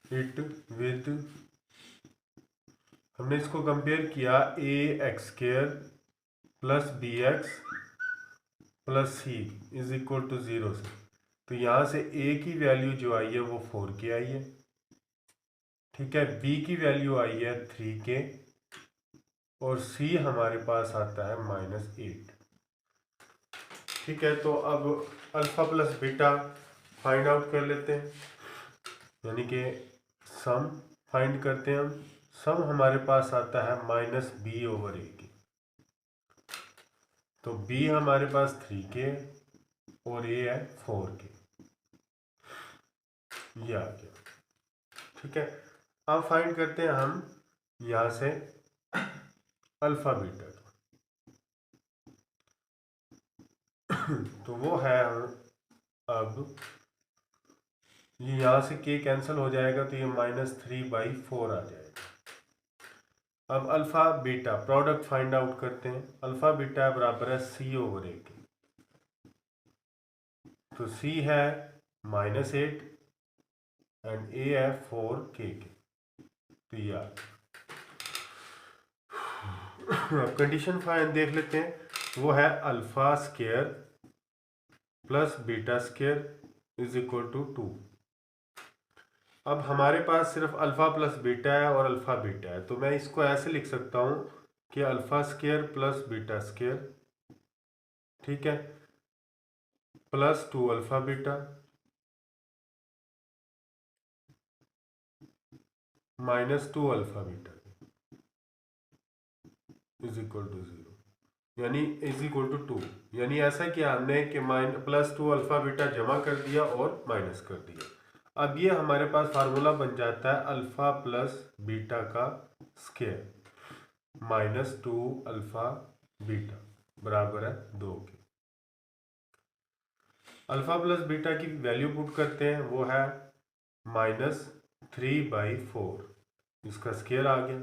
इट विद, हमने इसको कंपेयर किया ax² plus bx plus c is equal to 0 से। तो यहाँ से a की वैल्यू जो आई है वो 4k आई है, ठीक है। b की वैल्यू आई है 3k और c हमारे पास आता है -8, ठीक है। तो अब alpha plus beta find out कर लेते हैं, यानी कि सम फाइंड करते हैं हम। सम हमारे पास आता है -b/a, तो b हमारे पास 3k और a है 4k, ये आ गया, ठीक है। अब फाइंड करते हैं हम यहाँ से अल्फा बीटा तो वो है अब ये यहाँ से k कैंसिल हो जाएगा तो ये -3/4 आ जाएगा। अब alpha beta product find out करते हैं। अल्फा बीटा बराबर है c/a के, तो c है -8 एंड a है 4k के, तो ये आ गया। अब कंडीशन फाइन देख लेते हैं, वो है alpha square plus beta square is equal to 2। अब हमारे पास सिर्फ अल्फा प्लस बीटा है और अल्फा बीटा है, तो मैं इसको ऐसे लिख सकता हूँ कि alpha square plus beta square, ठीक है, plus 2 alpha beta -2 alpha beta is equal to 0, यानी इज इक्वल टू 2। यानी ऐसा किया हमने कि +2 अल्फा बीटा जमा कर दिया और माइनस कर दिया। अब ये हमारे पास फार्मूला बन जाता है अल्फा प्लस बीटा का स्क्वायर -2 अल्फा बीटा बराबर है 2 के। अल्फा प्लस बीटा की वैल्यू पुट करते हैं, वो है -3/4, इसका स्क्वायर आ गया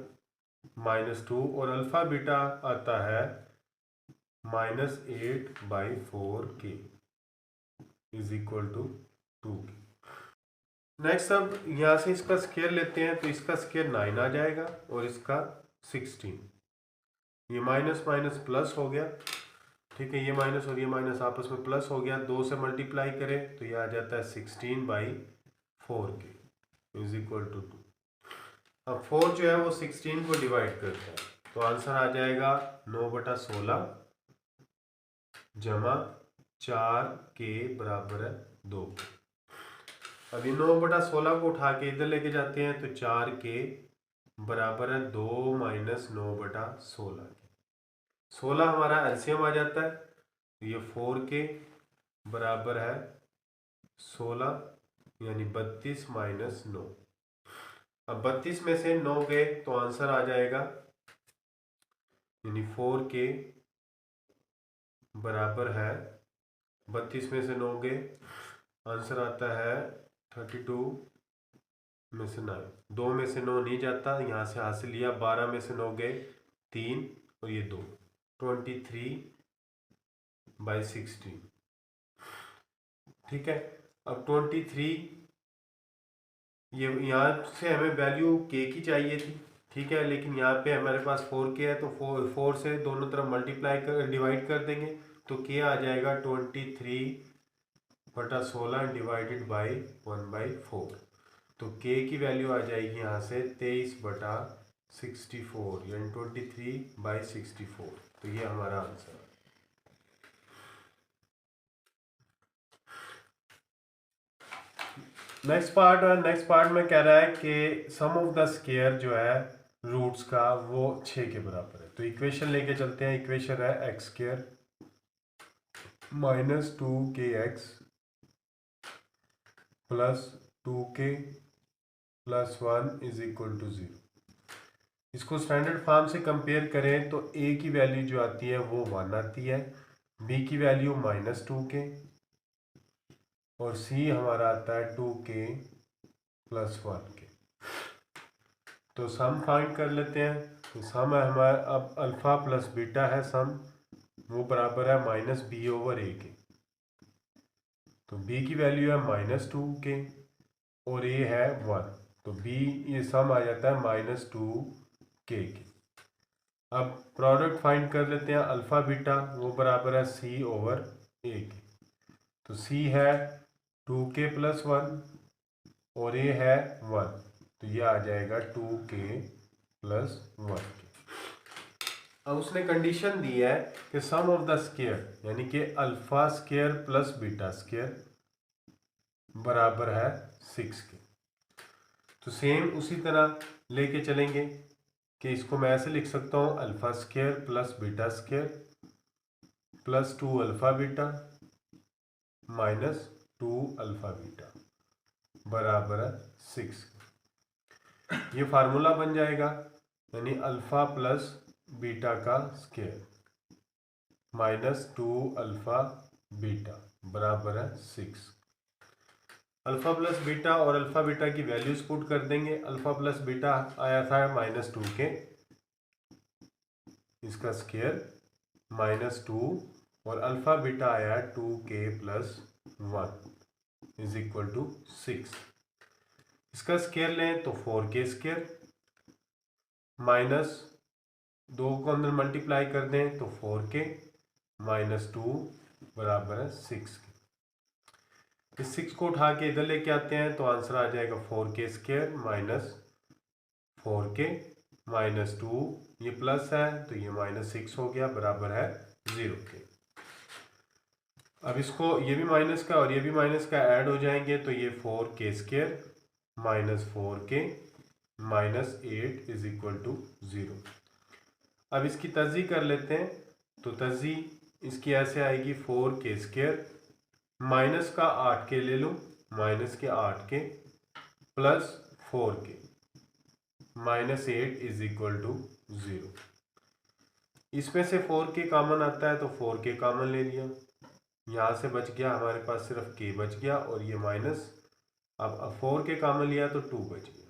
-2 और अल्फा बीटा आता है -8/4 के इज इक्वल टू 2 के। नेक्स्ट अब यहाँ से इसका स्क्वायर लेते हैं, तो इसका स्क्वायर 9 आ जाएगा और इसका 16, ये माइनस माइनस प्लस हो गया, ठीक है। ये माइनस और ये माइनस आपस में प्लस हो गया, 2 से मल्टीप्लाई करें तो ये आ जाता है 16/4 के इज इक्वल टू 2। अब 4 जो है वो 16 को डिवाइड करता है, तो आंसर आ जाएगा 9/16 जमा 4 के बराबर है 2। अभी 9/16 को उठा के इधर लेके जाते हैं, तो 4 के बराबर है 2 - 9/16 के। 16 हमारा एलसीएम आ जाता है, तो ये 4 के बराबर है 16, यानी 32 - 9। अब 32 में से 9 गए तो आंसर आ जाएगा, यानी 4 के बराबर है 32 में से 9 गए, आंसर आता है 32 में से 9। 2 में से 9 नहीं जाता, यहाँ से हासिल लिया, 12 में से 9 गए 3 और ये 2, 23/16, ठीक है। अब 23, ये यहाँ से हमें वैल्यू के की चाहिए थी, ठीक है, लेकिन यहाँ पे हमारे पास 4k है, तो 4 से दोनों तरफ मल्टीप्लाई कर डिवाइड कर देंगे, तो k आ जाएगा 23/16 डिवाइडेड बाई 1/4, तो k की वैल्यू आ जाएगी यहाँ से 23/16 64 यानी 23/64। तो ये हमारा आंसर है। नेक्स्ट पार्ट में कह रहा है कि सम ऑफ द स्क्वायर जो है रूट्स का वो 6 के बराबर है। तो इक्वेशन लेके चलते हैं। इक्वेशन है x square minus 2kx plus 2k plus 1 is equal to 0। इसको स्टैंडर्ड फॉर्म से कंपेयर करें तो a की वैल्यू जो आती है वो 1 आती है, b की वैल्यू -2k और c हमारा आता है 2k प्लस 1k। तो सम फाइंड कर लेते हैं। तो सम है हमारा, अब अल्फ़ा प्लस बीटा है सम, वो बराबर है -b/a के। तो b की वैल्यू है -2k और a है 1, तो b ये सम आ जाता है -2k के। अब प्रोडक्ट फाइंड कर लेते हैं अल्फ़ा बीटा, वो बराबर है c/a के। तो c है 2k प्लस 1 और a है 1, तो ये आ जाएगा 2k प्लस 1 के। अब उसने कंडीशन दी है कि सम ऑफ द स्क्वायर यानी कि alpha square plus beta square बराबर है 6 के। तो सेम उसी तरह लेके चलेंगे कि इसको मैं ऐसे लिख सकता हूँ alpha square plus beta square plus 2 alpha beta minus 2 alpha beta बराबर है 6। ये फार्मूला बन जाएगा, यानी अल्फा प्लस बीटा का स्क्वायर माइनस 2 अल्फा बीटा बराबर है 6। अल्फा प्लस बीटा और अल्फा बीटा की वैल्यूज पुट कर देंगे। अल्फा प्लस बीटा आया था -2k, इसका स्क्वायर -2 और अल्फा बीटा आया 2k plus 1 is equal to 6। इसका स्क्वायर लें तो 4k स्क्वायर माइनस 2 को अंदर मल्टीप्लाई कर दें तो 4k -2 बराबर है 6 के। इस 6 को उठा के इधर लेके आते हैं तो आंसर आ जाएगा 4k square minus 4k minus 2, ये प्लस है तो ये -6 हो गया बराबर है 0 के। अब इसको ये भी माइनस का और ये भी माइनस का ऐड हो जाएंगे तो ये 4k square minus 4k minus 8 is equal to 0। अब इसकी तर्जी कर लेते हैं। तो तर्जी इसकी ऐसे आएगी 4k स्क्वायर माइनस का 8k ले लो, माइनस के 8k plus 4k minus 8 is equal to 0। इसमें से 4k कॉमन आता है तो 4k कॉमन ले लिया, यहाँ से बच गया हमारे पास सिर्फ k बच गया और ये माइनस। अब 4k कॉमन लिया तो 2 बच गया।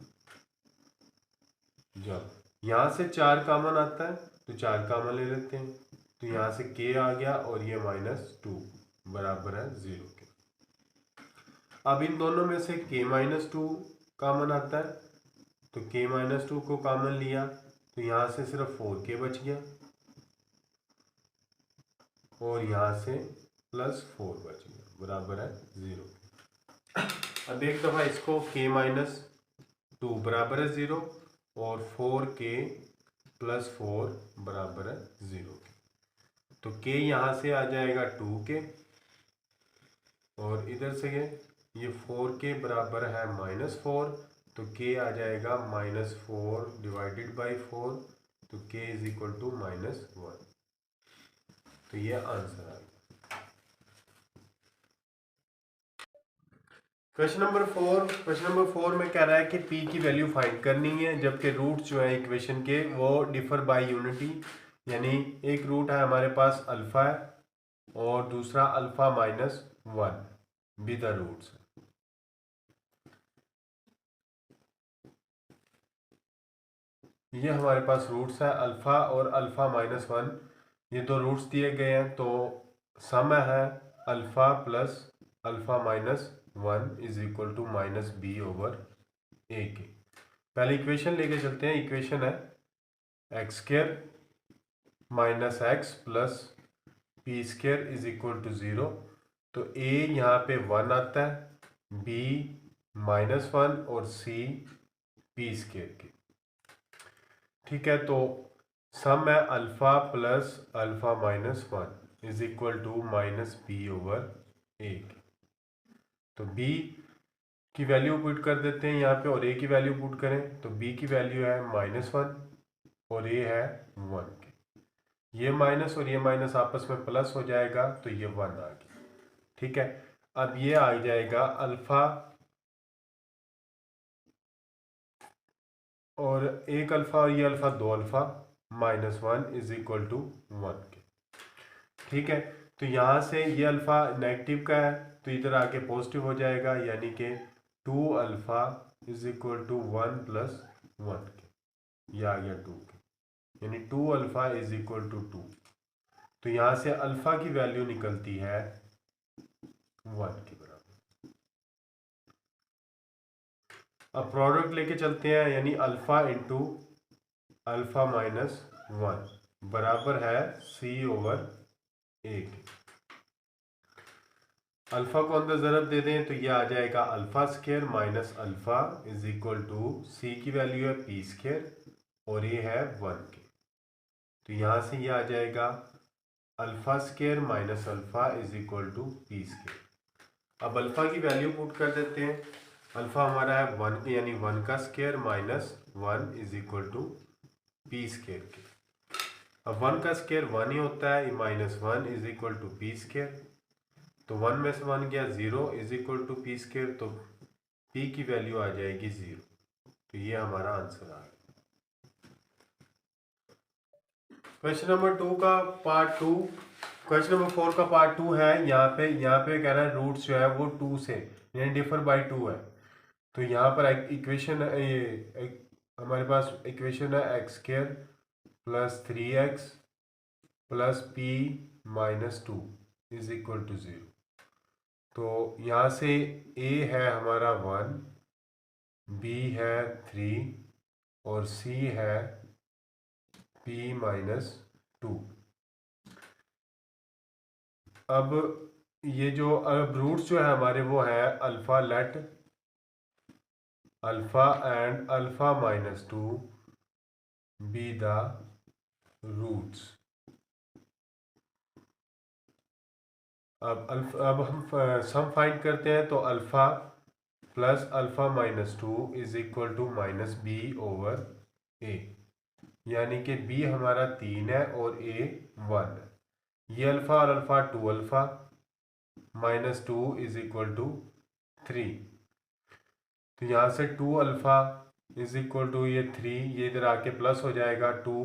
जब यहाँ से 4 कॉमन आता है तो 4 कॉमन ले लेते हैं, तो यहाँ से k आ गया और ये -2 बराबर है 0 के। अब इन दोनों में से k -2 कॉमन आता है तो k -2 को कॉमन लिया तो यहाँ से सिर्फ 4k बच गया और यहाँ से +4 बच गया बराबर है 0। अब एक दफ़ा इसको k -2 बराबर है 0 और 4k + 4 बराबर है 0 के। तो k यहाँ से आ जाएगा 2k और इधर से ये 4k बराबर है -4 तो k आ जाएगा -4 डिवाइडेड बाई 4 तो k इज इक्वल टू -1। तो ये आंसर आ गया। क्वेश्चन नंबर 4 में कह रहा है कि p की वैल्यू फाइंड करनी है, जबकि रूट जो है इक्वेशन के वो डिफर बाय यूनिटी, यानी एक रूट है हमारे पास अल्फा है और दूसरा अल्फा -1 बी द रूट्स। ये हमारे पास रूट्स है अल्फा और अल्फा -1, ये दो रूट्स दिए गए हैं। तो सम है alpha plus alpha -1 is equal to -b/a के। पहले इक्वेशन लेके चलते हैं। इक्वेशन है x² minus x plus p² is equal to 0। तो a यहाँ पे 1 आता है, b -1 और c p² के। ठीक है, तो सम है alpha plus alpha minus one is equal to minus b over a. तो बी की वैल्यू पुट कर देते हैं यहाँ पे और ए की वैल्यू पुट करें तो बी की वैल्यू है माइनस वन और ए है वन। ये माइनस और ये माइनस आपस में प्लस हो जाएगा तो ये वन आ गया। ठीक है, अब ये आ जाएगा अल्फा और एक अल्फा और ये अल्फा दो alpha minus one is equal to one के। ठीक है, तो यहाँ से ये अल्फा नेगेटिव का है तो इधर आके पॉजिटिव हो जाएगा, यानी कि two alpha is equal to one plus one के। ये आ गया टू के, यानी two alpha is equal to two. तो यहाँ से अल्फा की वैल्यू निकलती है वन के बराबर। अब प्रोडक्ट लेके चलते हैं, यानी alpha into alpha minus one बराबर है सी ओवर ए के। अल्फा को अंदर ज़रब दे दें तो ये आ जाएगा alpha square minus alpha is equal to c की वैल्यू है पी स्क्वायर और ये है वन के। तो यहाँ से ये आ जाएगा alpha square minus alpha is equal to p square. अब अल्फा की वैल्यू पुट कर देते हैं। अल्फा हमारा है वन, यानी वन का square minus one is equal to p square के। अब वन का स्क्वायर वन ही होता है, minus one is equal to p square. तो वन में से वन गया zero is equal to p square, तो पी की वैल्यू आ जाएगी जीरो। तो ये हमारा आंसर आ गया। क्वेश्चन नंबर टू का part two, question number four का पार्ट टू है। यहाँ पे कह रहा है रूट्स जो है वो टू से यानी डिफर बाई टू है। तो यहाँ पर इक्वेशन हमारे पास इक्वेशन है x square plus three x plus p minus two is equal to zero. तो यहाँ से ए है हमारा वन, बी है थ्री और सी है पी माइनस टू। अब ये जो अब रूट्स जो है हमारे वो है alpha, let alpha and alpha minus two be the roots. अब हम सम फाइंड करते हैं तो alpha plus alpha minus two is equal to minus b over a, यानी कि बी हमारा तीन है और ए वन है। ये अल्फा और alpha two alpha minus two is equal to three. तो यहाँ से two alpha is equal to ये थ्री, ये इधर आके प्लस हो जाएगा टू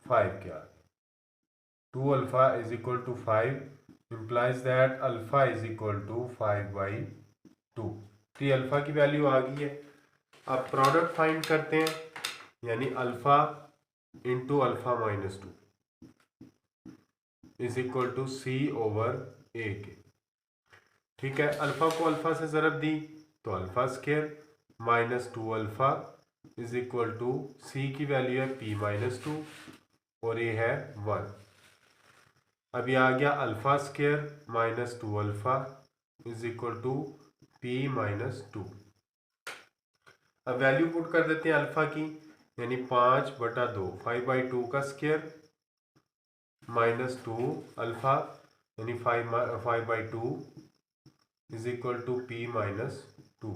फाइव के आगे। Two alpha is equal to five implies that alpha is equal to five by two. तो ये अल्फा की वैल्यू आ गई है। अब प्रोडक्ट फाइंड करते हैं, यानी alpha into alpha minus two is equal to c over a के। ठीक है, अल्फा को अल्फा से ज़रब दी तो alpha square minus two alpha is equal to c की वैल्यू है पी माइनस टू और ये है वन। अब ये आ गया alpha square minus two alpha is equal to p minus two. अब वैल्यू पुट कर देते हैं अल्फा की, यानी पाँच बटा दो, फाइव बाई टू का स्क्वायर माइनस टू अल्फा यानी five by two is equal to p minus two.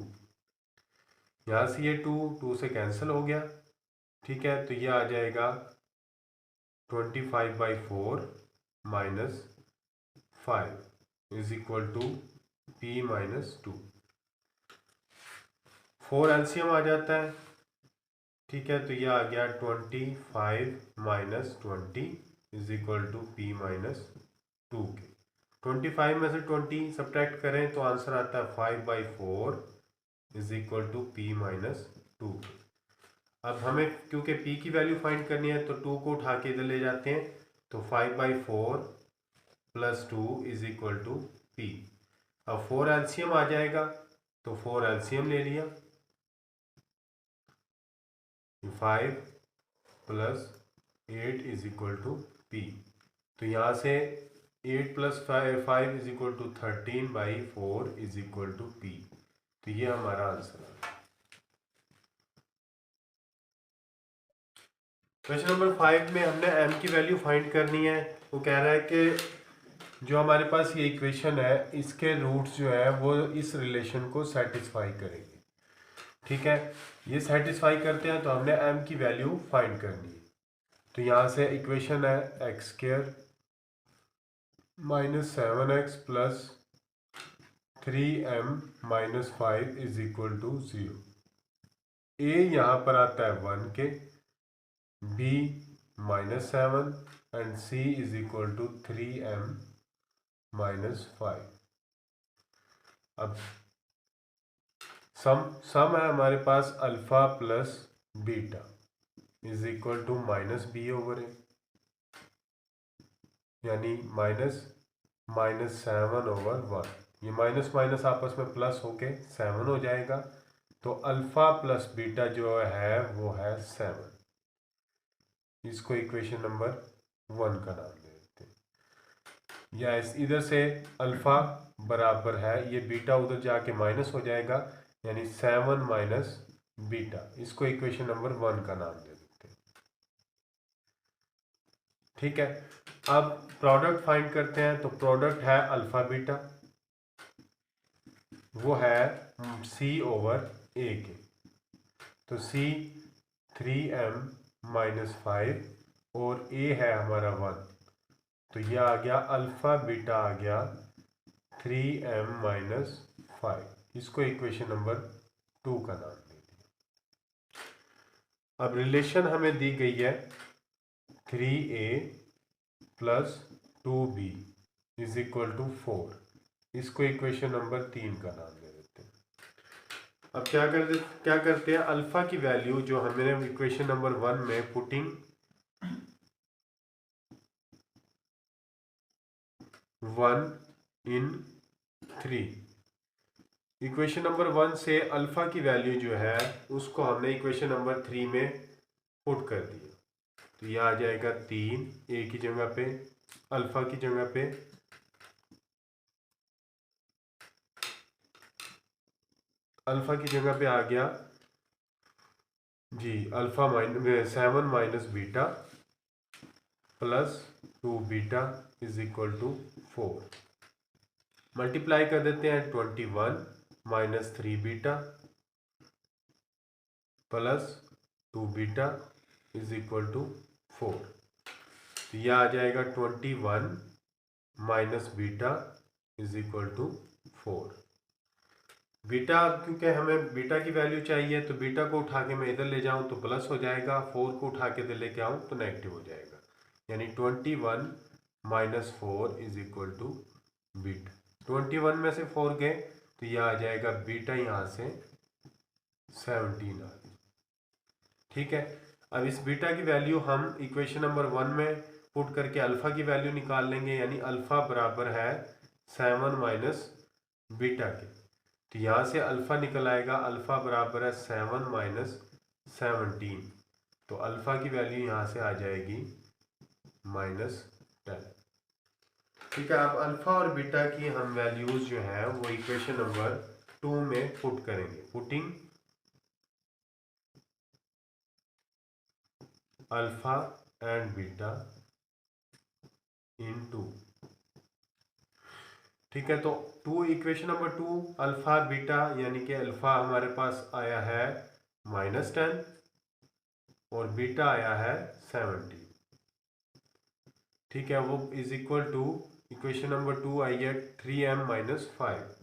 यहाँ से ये टू से कैंसिल हो गया। ठीक है, तो ये आ जाएगा 25/4 minus 5 is equal to p minus two. 4 LCM आ जाता है। ठीक है, तो ये आ गया 25 minus 20 is equal to p minus two के। 25 में से 20 सब्ट्रैक्ट करें तो आंसर आता है 5/4 is equal to p minus two. अब हमें क्योंकि p की वैल्यू फाइंड करनी है तो 2 को उठा के इधर ले जाते हैं, तो 5/4 plus two is equal to p. अब 4 एलसीएम आ जाएगा तो 4 एलसीएम ले लिया, 5 plus 8 is equal to p. तो यहाँ से 8 plus 5 is equal to 13/4 is equal to p. तो ये हमारा आंसर है। क्वेश्चन नंबर 5 में हमने m की वैल्यू फाइंड करनी है। वो कह रहा है कि जो हमारे पास ये इक्वेशन है इसके रूट्स जो है वो इस रिलेशन को सेटिस्फाई करेंगे। ठीक है, ये सेटिस्फाई करते हैं तो हमने m की वैल्यू फाइंड करनी है। तो यहाँ से इक्वेशन है x square minus 7x plus 3m minus 5 is equal to 0। A यहाँ पर आता है 1 के, b -7 and c is equal to 3m minus 5। अब सम है हमारे पास alpha plus beta is equal to -b over a, यानी -7 ओवर 1। ये माइनस माइनस आपस में प्लस होके 7 हो जाएगा। तो अल्फा प्लस बीटा जो है वो है 7। इसको इक्वेशन नंबर 1 का नाम दे देते हैं। या इधर से अल्फा बराबर है, ये बीटा उधर जाके माइनस हो जाएगा, यानी 7 माइनस बीटा। इसको इक्वेशन नंबर 1 का नाम दे देते हैं। ठीक है, अब प्रोडक्ट फाइंड करते हैं। तो प्रोडक्ट है अल्फा बीटा, वो है c ओवर a के। तो c 3m माइनस 5 और a है हमारा 1। तो यह आ गया अल्फा बीटा आ गया 3m माइनस 5। इसको इक्वेशन नंबर 2 का नाम दे दिया। अब रिलेशन हमें दी गई है 3a plus 2b is equal to 4। इसको इक्वेशन नंबर 3 का नाम दे देते हैं। अब क्या करते हैं, अल्फा की वैल्यू जो हमने इक्वेशन नंबर 1 में पुटिंग 1 इन 3, इक्वेशन नंबर 1 से अल्फा की वैल्यू जो है उसको हमने इक्वेशन नंबर 3 में पुट कर दिया। तो यह आ जाएगा 3 ए की जगह पे, अल्फा की जगह पे आ गया जी alpha 7 minus beta plus 2 beta is equal to 4। Multiply कर देते हैं 21 minus 3 beta plus 2 beta is equal to 4। तो यह आ जाएगा 21 minus beta is equal to 4। Beta, क्योंकि हमें बीटा की वैल्यू चाहिए तो बीटा को उठा के मैं इधर ले जाऊं तो प्लस हो जाएगा, 4 को उठा के इधर लेके आऊं तो नेगेटिव हो जाएगा। यानी 21 minus 4 is equal to beta. 21 में से 4 गए तो यह आ जाएगा बीटा, यहाँ से 17 आ गया। ठीक है, अब इस बीटा की वैल्यू हम इक्वेशन नंबर 1 में पुट करके अल्फा की वैल्यू निकाल लेंगे, यानी अल्फा बराबर है 7 माइनस बीटा के। तो यहाँ से अल्फा निकल आएगा, अल्फा बराबर है 7 माइनस 17। तो अल्फा की वैल्यू यहाँ से आ जाएगी -10। ठीक है, अब अल्फा और बीटा की हम वैल्यूज जो है वो इक्वेशन नंबर 2 में पुट करेंगे। पुटिंग अल्फा एंड बीटा इन 2। ठीक है, तो इक्वेशन नंबर 2 अल्फा बीटा, यानी कि अल्फा हमारे पास आया है -10 और बीटा आया है 70। ठीक है, वो is equal to equation number 2 आई है 3m माइनस 5।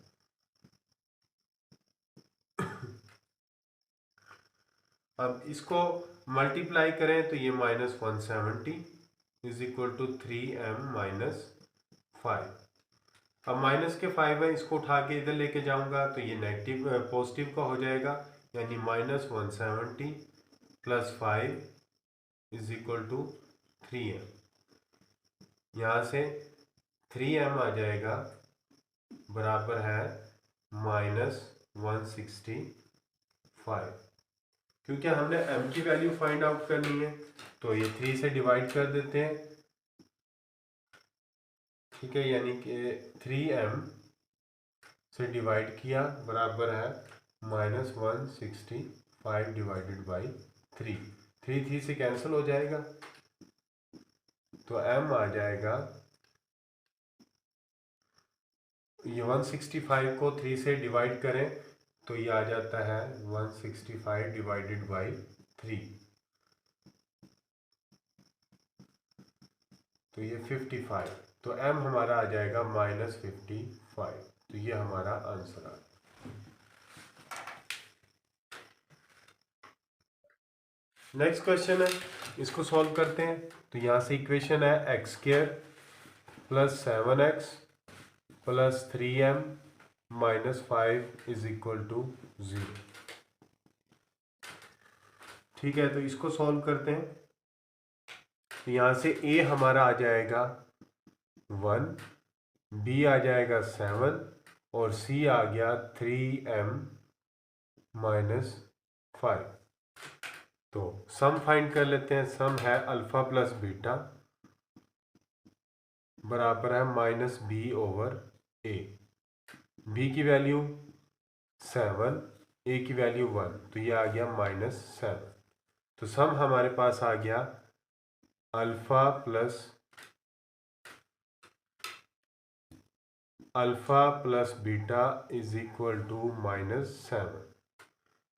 अब इसको मल्टीप्लाई करें तो ये -170 is equal to 3m minus 5। अब माइनस के 5 है, इसको उठा के इधर लेके जाऊंगा तो ये नेगेटिव पॉजिटिव का हो जाएगा, यानी -170 plus 5 is equal to 3m। यहाँ से 3m आ जाएगा बराबर है -165। क्योंकि हमने m की वैल्यू फाइंड आउट करनी है तो ये 3 से डिवाइड कर देते हैं। ठीक है, यानी कि 3m से डिवाइड किया बराबर है -165 डिवाइडेड बाई 3। 3 से कैंसिल हो जाएगा, तो m आ जाएगा, ये 165 को 3 से डिवाइड करें तो ये आ जाता है 165 डिवाइडेड बाई 3, तो ये 55, तो m हमारा आ जाएगा -55, तो ये हमारा आंसर आ गया। नेक्स्ट क्वेश्चन है, इसको सॉल्व करते हैं। तो यहाँ से इक्वेशन है x² + 7x + 3m - 5 = 0। ठीक है, तो इसको सॉल्व करते हैं। तो यहाँ से a हमारा आ जाएगा 1, b आ जाएगा 7 और c आ गया 3m - 5। तो सम फाइंड कर लेते हैं। सम है अल्फा प्लस बीटा बराबर है -b/a। b की वैल्यू 7, a की वैल्यू 1, तो ये आ गया -7। तो सम हमारे पास आ गया अल्फा प्लस बीटा = -7।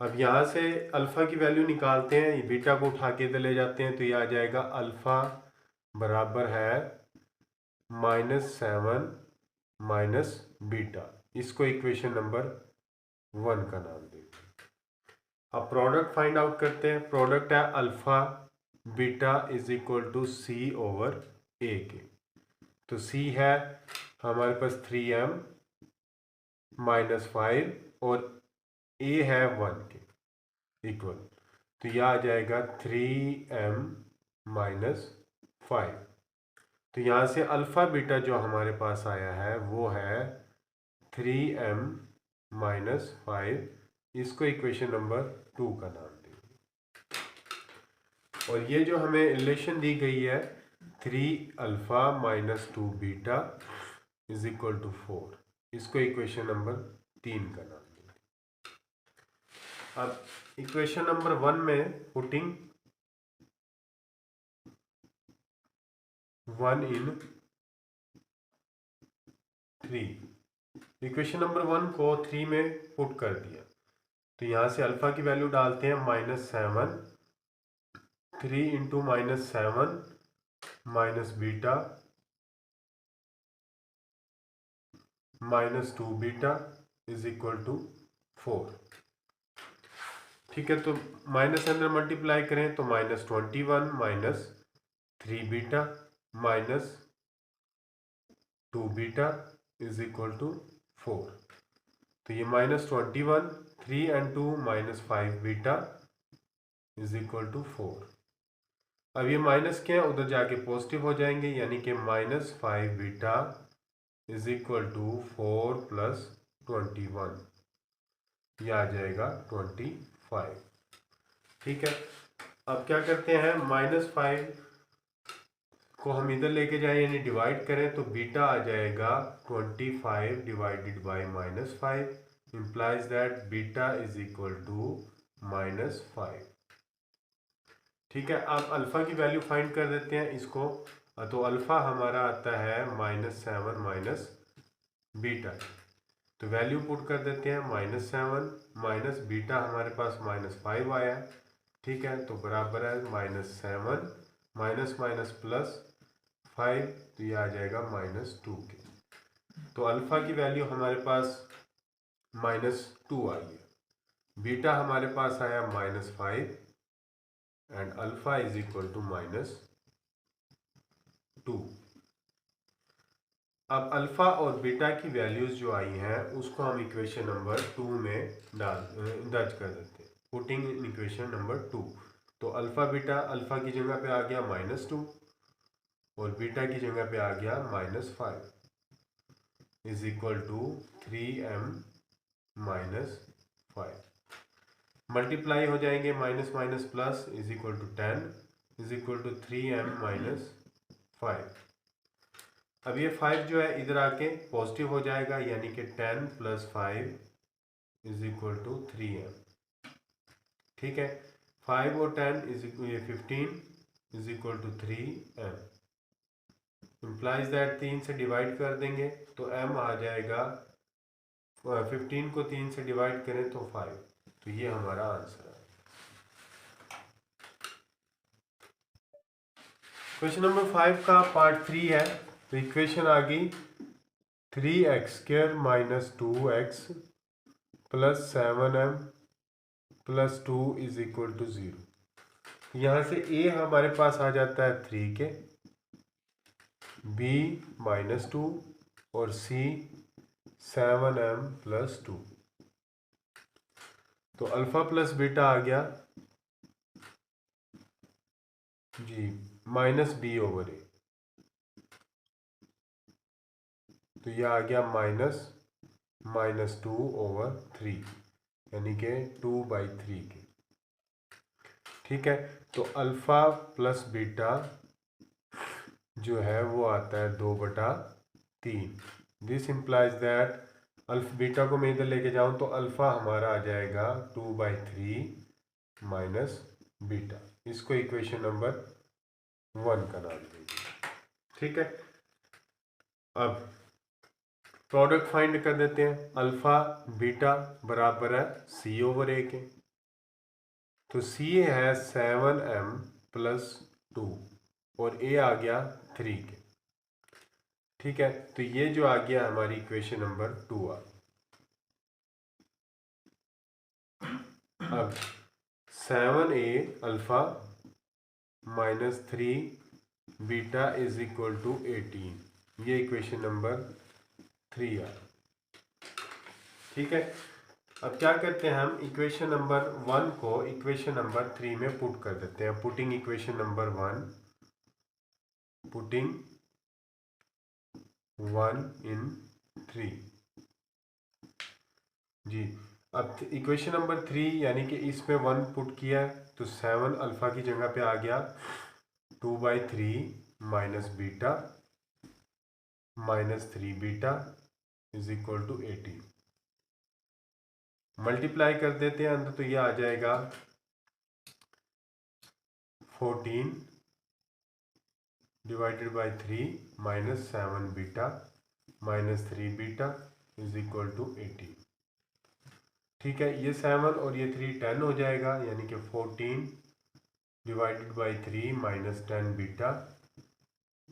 अब यहाँ से अल्फा की वैल्यू निकालते हैं, बीटा को उठा के इधर ले जाते हैं, तो ये आ जाएगा अल्फा बराबर है -7 माइनस बीटा। इसको इक्वेशन नंबर 1 का नाम देंगे। अब प्रोडक्ट फाइंड आउट करते हैं। प्रोडक्ट है अल्फा बीटा = c/a के। तो c है हमारे पास 3m - 5 और a है 1 के इक्वल, तो यह आ जाएगा 3m - 5। तो यहाँ से अल्फा बीटा जो हमारे पास आया है वो है 3m - 5। इसको इक्वेशन नंबर 2 का नाम देंगे। और ये जो हमें रिलेशन दी गई है 3α - 2 बीटा = 4, इसको इक्वेशन नंबर 3 का नाम देंगे। अब इक्वेशन नंबर 1 में पुटिंग 1 in 3, इक्वेशन नंबर 1 को 3 में पुट कर दिया। तो यहाँ से अल्फा की वैल्यू डालते हैं -7, 3 × -7 माइनस बीटा -2 बीटा = 4। ठीक है, तो माइनस अंदर मल्टीप्लाई करें तो -21 - 3 बीटा -2 बीटा = 4। तो ये -21, 3 and 2 -5 बीटा = 4। अब ये माइनस क्या है, उधर जाके पॉजिटिव हो जाएंगे, यानी कि -5 बीटा = 4 + 21, ये आ जाएगा 25। ठीक है, अब क्या करते हैं, -5 को हम इधर लेके जाए यानी डिवाइड करें तो बीटा आ जाएगा 25 divided by -5, implies that beta = -5। ठीक है, अब अल्फा की वैल्यू फाइंड कर देते हैं इसको। तो अल्फा हमारा आता है -7 माइनस बीटा, तो वैल्यू पुट कर देते हैं -7 माइनस बीटा हमारे पास -5 आया। ठीक है, तो बराबर है -7 माइनस माइनस प्लस 5, तो ये आ जाएगा -2 के। तो अल्फा की वैल्यू हमारे पास -2 आई है, बीटा हमारे पास आया -5 एंड अल्फा = -2। अब अल्फा और बीटा की वैल्यूज जो आई हैं उसको हम इक्वेशन नंबर 2 में दर्ज कर देते हैं, पुटिंग इन इक्वेशन नंबर 2। तो अल्फा बीटा, अल्फा की जगह पे आ गया -2 और बीटा की जगह पे आ गया -5 = 3m - 5। मल्टीप्लाई हो जाएंगे, माइनस माइनस प्लस = 10 = 3m - 5। अब ये 5 जो है इधर आके पॉजिटिव हो जाएगा, यानी कि 10 + 5 = 3m। ठीक है, 5 और 10 इज इक्वल, ये 15 is equal to 3m। Implies that 3 से डिवाइड कर देंगे तो m आ जाएगा, 15 को 3 से डिवाइड करें तो 5। तो ये हमारा आंसर है। क्वेश्चन नंबर 5 का पार्ट 3 है। तो इक्वेशन आ गई 3x² minus 2x plus 7m plus 2 is equal to 0। यहाँ से a हमारे पास आ जाता है 3 के, b माइनस 2 और c 7m प्लस 2। तो अल्फा प्लस बीटा आ गया जी माइनस b ओवर a। तो यह आ गया माइनस 2 ओवर 3, यानी कि 2/3 के। ठीक है, तो अल्फा प्लस बीटा जो है वो आता है 2/3। दिस इम्प्लाइज दैट बीटा को मैं इधर लेके जाऊं तो अल्फा हमारा आ जाएगा 2/3 माइनस बीटा। इसको इक्वेशन नंबर 1 का नाम दीजिए। ठीक है, अब प्रोडक्ट फाइंड कर देते हैं। अल्फा बीटा बराबर है सी ओवर ए के। तो सी है 7m प्लस 2 और ए आ गया 3 के। ठीक है, तो ये जो आ गया हमारी इक्वेशन नंबर 2 आ। अब 7a alpha minus 3 beta is equal to 18, ये इक्वेशन नंबर 3 आ। ठीक है, अब क्या करते हैं हम इक्वेशन नंबर 1 को इक्वेशन नंबर 3 में पुट कर देते हैं। पुटिंग इक्वेशन नंबर 1, पुटिंग 1 इन 3 जी। अब इक्वेशन नंबर 3 यानी कि इसमें 1 पुट किया है तो 7 अल्फा की जगह पे आ गया 2/3 minus beta minus 3 beta is equal to 18। Multiply कर देते हैं अंदर तो ये आ जाएगा 14 divided by 3 minus 7 beta minus 3 beta is equal to 18। ठीक है, ये 7 और ये 3 10 हो जाएगा, यानी कि 14 divided by 3 minus 10 beta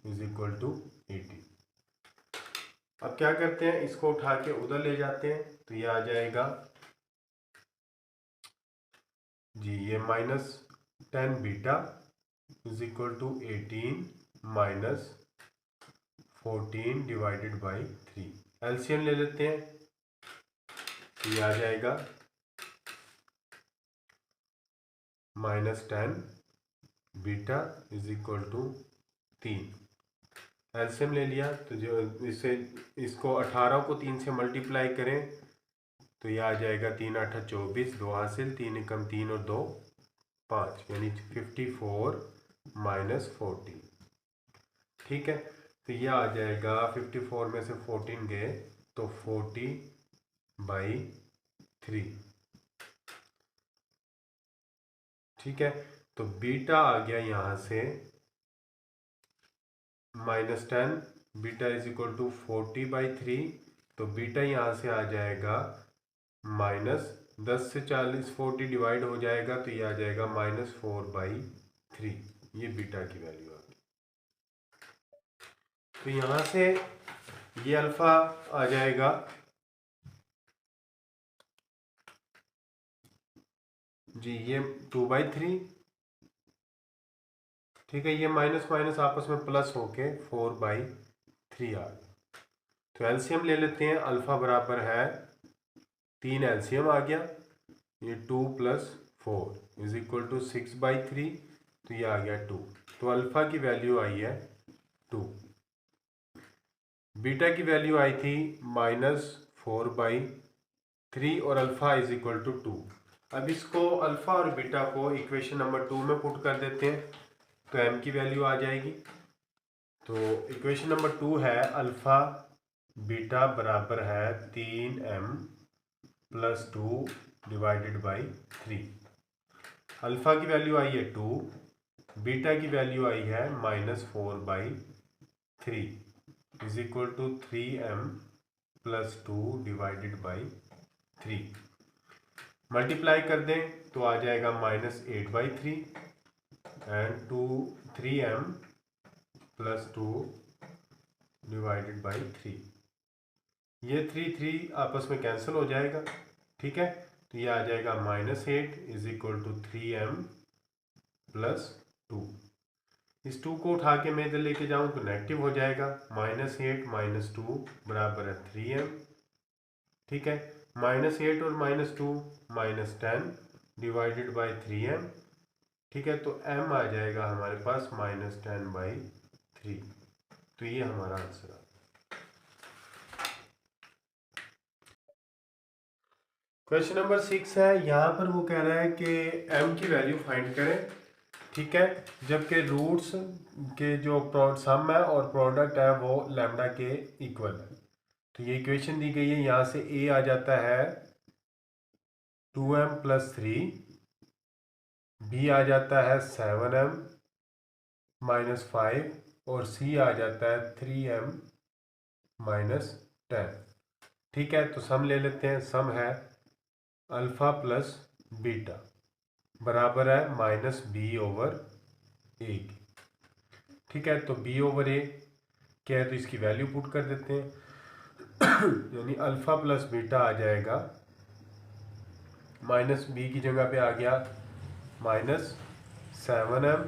is equal to 18। अब क्या करते हैं, इसको उठा के उधर ले जाते हैं तो ये आ जाएगा जी, ये minus 10 beta is equal to 18 minus 14 divided by 3। LCM ले लेते हैं तो ये आ जाएगा minus 10 beta is equal to 3। LCM ले लिया तो जो इसे इसको 18 को 3 से मल्टीप्लाई करें तो ये आ जाएगा 3 8 24, 2 हासिल, 3 एकम 3 और 2 5, यानी 54 माइनस 14। ठीक है, तो ये आ जाएगा 54 में से 14 गए तो 40/3। ठीक है, तो बीटा आ गया यहाँ से minus 10, beta is equal to 40/3। तो बीटा यहाँ से आ जाएगा माइनस 10 से 40 40 डिवाइड हो जाएगा तो ये आ जाएगा -4/3। ये बीटा की वैल्यू आ गई। तो यहाँ से ये अल्फा आ जाएगा जी, ये 2/3। ठीक है, ये माइनस माइनस आपस में प्लस होके 4/3 आ गया। तो एलसीएम ले लेते हैं। अल्फा बराबर है 3, एलसीएम आ गया, ये 2 + 4 इज इक्वल टू 6/3। तो ये आ गया 2। तो अल्फा की वैल्यू आई है 2। बीटा की वैल्यू आई थी -4/3 और अल्फा इज इक्वल टू 2। अब इसको अल्फा और बीटा को इक्वेशन नंबर 2 में पुट कर देते हैं तो m की वैल्यू आ जाएगी। तो इक्वेशन नंबर 2 है अल्फा बीटा बराबर है 3m + 2 डिवाइडेड बाई 3। अल्फ़ा की वैल्यू आई है 2, बीटा की वैल्यू आई है -4/3 is equal to 3m + 2 divided by 3। Multiply कर दें तो आ जाएगा -8/3 एंड 3m + 2 डिवाइडेड बाई 3। ये 3 आपस में कैंसिल हो जाएगा, ठीक है। तो ये आ जाएगा -8 इज इक्वल टू 3m + 2। इस 2 को उठा के मैं इधर लेके जाऊं तो नेगेटिव हो जाएगा। -8 - 2 बराबर है 3m, ठीक है। -8 और -2 -10 डिवाइडेड बाई 3m, ठीक है। तो m आ जाएगा हमारे पास -10/3। तो ये हमारा आंसर है। क्वेश्चन नंबर 6 है, यहाँ पर वो कह रहा है कि m की वैल्यू फाइंड करें, ठीक है, जबकि रूट्स के जो सम है और प्रोडक्ट है वो लैम्डा के इक्वल है। तो ये इक्वेशन दी गई है, यहाँ से a आ जाता है 2m + 3, b आ जाता है 7m - 5 और c आ जाता है 3m - 10, ठीक है। तो सम ले लेते हैं। सम है अल्फ़ा प्लस बीटा बराबर है -b/a, ठीक है। तो b/a क्या है, तो इसकी वैल्यू पुट कर देते हैं यानी अल्फ़ा प्लस बीटा आ जाएगा, -b की जगह पे आ गया -7m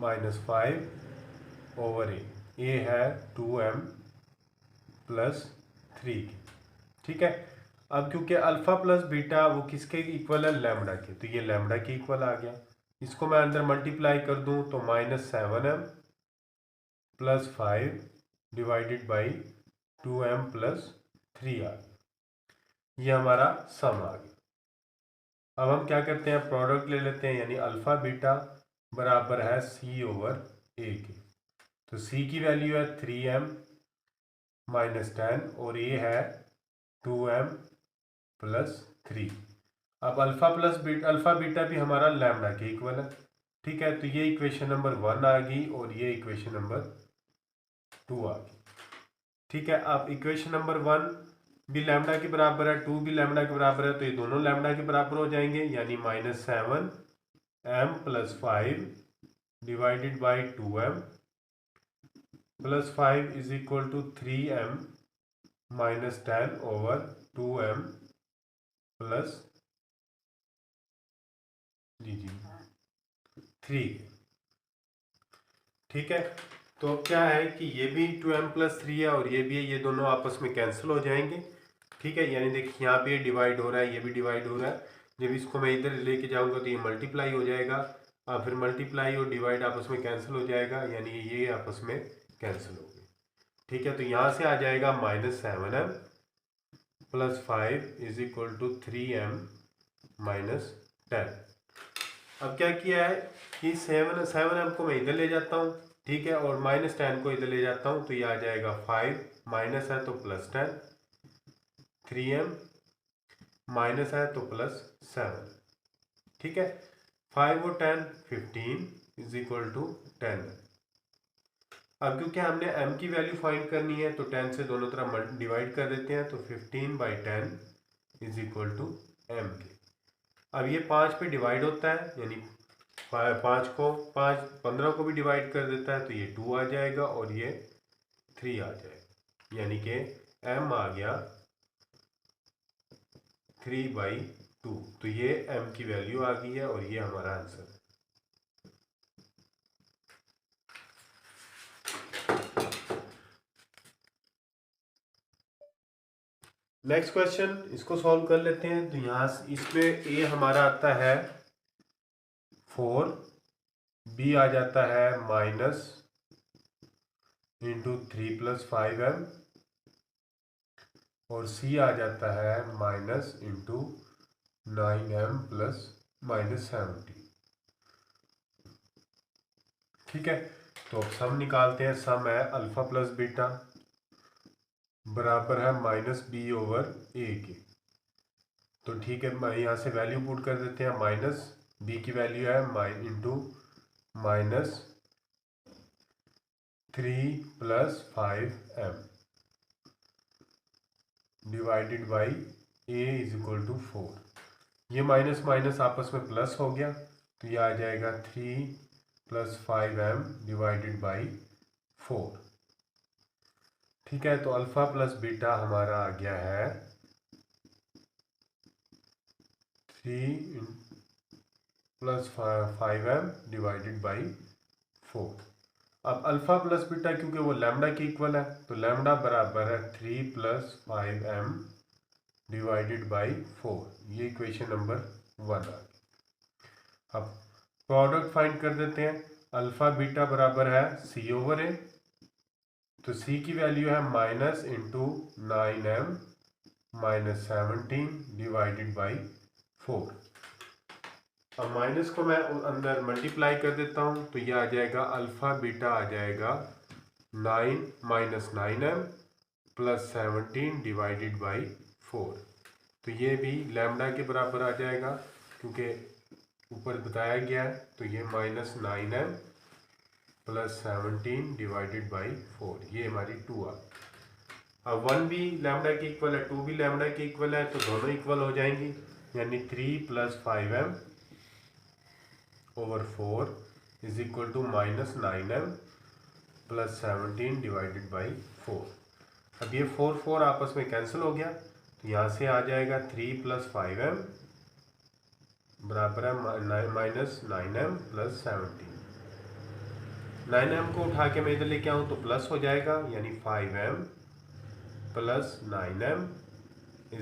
- 5/a, a है 2m + 3, ठीक है। अब क्योंकि अल्फ़ा प्लस बीटा वो किसके इक्वल है, लैम्डा के, तो ये लैम्डा के इक्वल आ गया। इसको मैं अंदर मल्टीप्लाई कर दूं तो -7m + 5 डिवाइडेड बाई 2m + 3 आ गया। ये हमारा सम आ गया। अब हम क्या करते हैं, प्रोडक्ट ले लेते हैं, यानी अल्फ़ा बीटा बराबर है c/a के। तो c की वैल्यू है 3m - 10 और a है 2m + 3। अब अल्फ़ा बीटा भी हमारा लैम्डा के इक्वल है, ठीक है। तो ये इक्वेशन नंबर 1 आ गई और ये इक्वेशन नंबर 2 आ गई, ठीक है। अब इक्वेशन नंबर 1 भी लैम्डा के बराबर है, 2 भी लैम्डा के बराबर है, तो ये दोनों लैम्डा के बराबर हो जाएंगे, यानी -7m + 5 divided by 2m + 5 is equal to 3m - 10/2m plus 3, ठीक है। तो क्या है कि ये भी 2m + 3 है और ये भी है, ये दोनों आपस में कैंसिल हो जाएंगे, ठीक है। यानी देखिए यहाँ पे डिवाइड हो रहा है, ये भी डिवाइड हो रहा है। जब इसको मैं इधर लेके जाऊंगा तो ये मल्टीप्लाई हो जाएगा, और फिर मल्टीप्लाई और डिवाइड आपस में कैंसिल हो जाएगा, यानी ये आपस में कैंसिल हो गए, ठीक है। तो यहाँ से आ जाएगा -7m + 5 is equal to 3m - 10। अब क्या किया है कि 7m को मैं इधर ले जाता हूँ, ठीक है, और -10 को इधर ले जाता हूँ, तो ये आ जाएगा 5 माइनस है तो +10, 3m माइनस है तो +7, ठीक है। 5 और 10 15 इज इक्वल टू 10। अब क्योंकि हमने m की वैल्यू फाइंड करनी है तो 10 से दोनों तरफ डिवाइड कर देते हैं, तो 15/10 इज इक्वल टू m के। अब ये 5 पे डिवाइड होता है, यानी 15 को भी डिवाइड कर देता है, तो ये 2 आ जाएगा और ये 3 आ जाएगा, यानी कि m आ गया 3/2। तो ये m की वैल्यू आ गई है और ये हमारा आंसर है। नेक्स्ट क्वेश्चन, इसको सॉल्व कर लेते हैं। तो यहाँ इसमें a हमारा आता है 4, b आ जाता है -3 + 5m और c आ जाता है -9m + -70, ठीक है। तो अब सम निकालते हैं। सम है अल्फ़ा प्लस बीटा बराबर है -b/a के। तो ठीक है, मैं यहाँ से वैल्यू पुट कर देते हैं, बी की वैल्यू है into -3 + 5m divided by a = 4। ये माइनस माइनस आपस में प्लस हो गया तो ये आ जाएगा 3 + 5m डिवाइडेड बाई 4। ठीक है, तो अल्फ़ा प्लस बीटा हमारा आ गया है 3 + 5m डिवाइडेड बाई 4। अब अल्फ़ा प्लस बीटा क्योंकि वो लैम्डा के इक्वल है तो लैम्डा बराबर है 3 + 5m डिवाइडेड बाई 4। ये इक्वेशन नंबर 1 आ गई। अब प्रोडक्ट फाइंड कर देते हैं। अल्फ़ा बीटा बराबर है c/a, तो c की वैल्यू है minus into 9m - 17 divided by 4। अब माइनस को मैं अंदर मल्टीप्लाई कर देता हूँ तो ये आ जाएगा अल्फ़ा बीटा आ जाएगा 9 - 9m + 17 डिवाइडेड बाई 4। तो ये भी लैम्डा के बराबर आ जाएगा क्योंकि ऊपर बताया गया है। तो ये -9m + 17 डिवाइडेड बाई 4, ये हमारी 2 आ गई। अब 1 भी लैम्डा के इक्वल है, 2 भी लैम्डा के इक्वल है, तो दोनों इक्वल हो जाएंगी, यानी 3 + 5m / 4 = -9m + 17 डिवाइडेड बाई 4। अब ये 4 आपस में कैंसिल हो गया तो यहाँ से आ जाएगा 3 + 5m बराबर है -9m + 17। 9m को उठा के मैं इधर लेके आऊँ तो प्लस हो जाएगा, यानी 5m + 9m =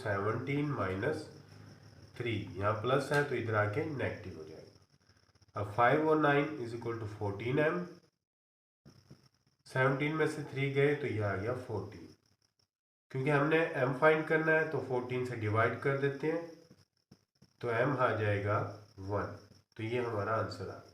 17 - 3। यहाँ प्लस है तो इधर आके नेगेटिव हो जाएगा। अब 5 और 9 = 14m, 17 में से 3 गए तो यह आ गया 14। क्योंकि हमने m फाइंड करना है तो 14 से डिवाइड कर देते हैं तो m आ जाएगा 1। तो ये हमारा आंसर आ गया।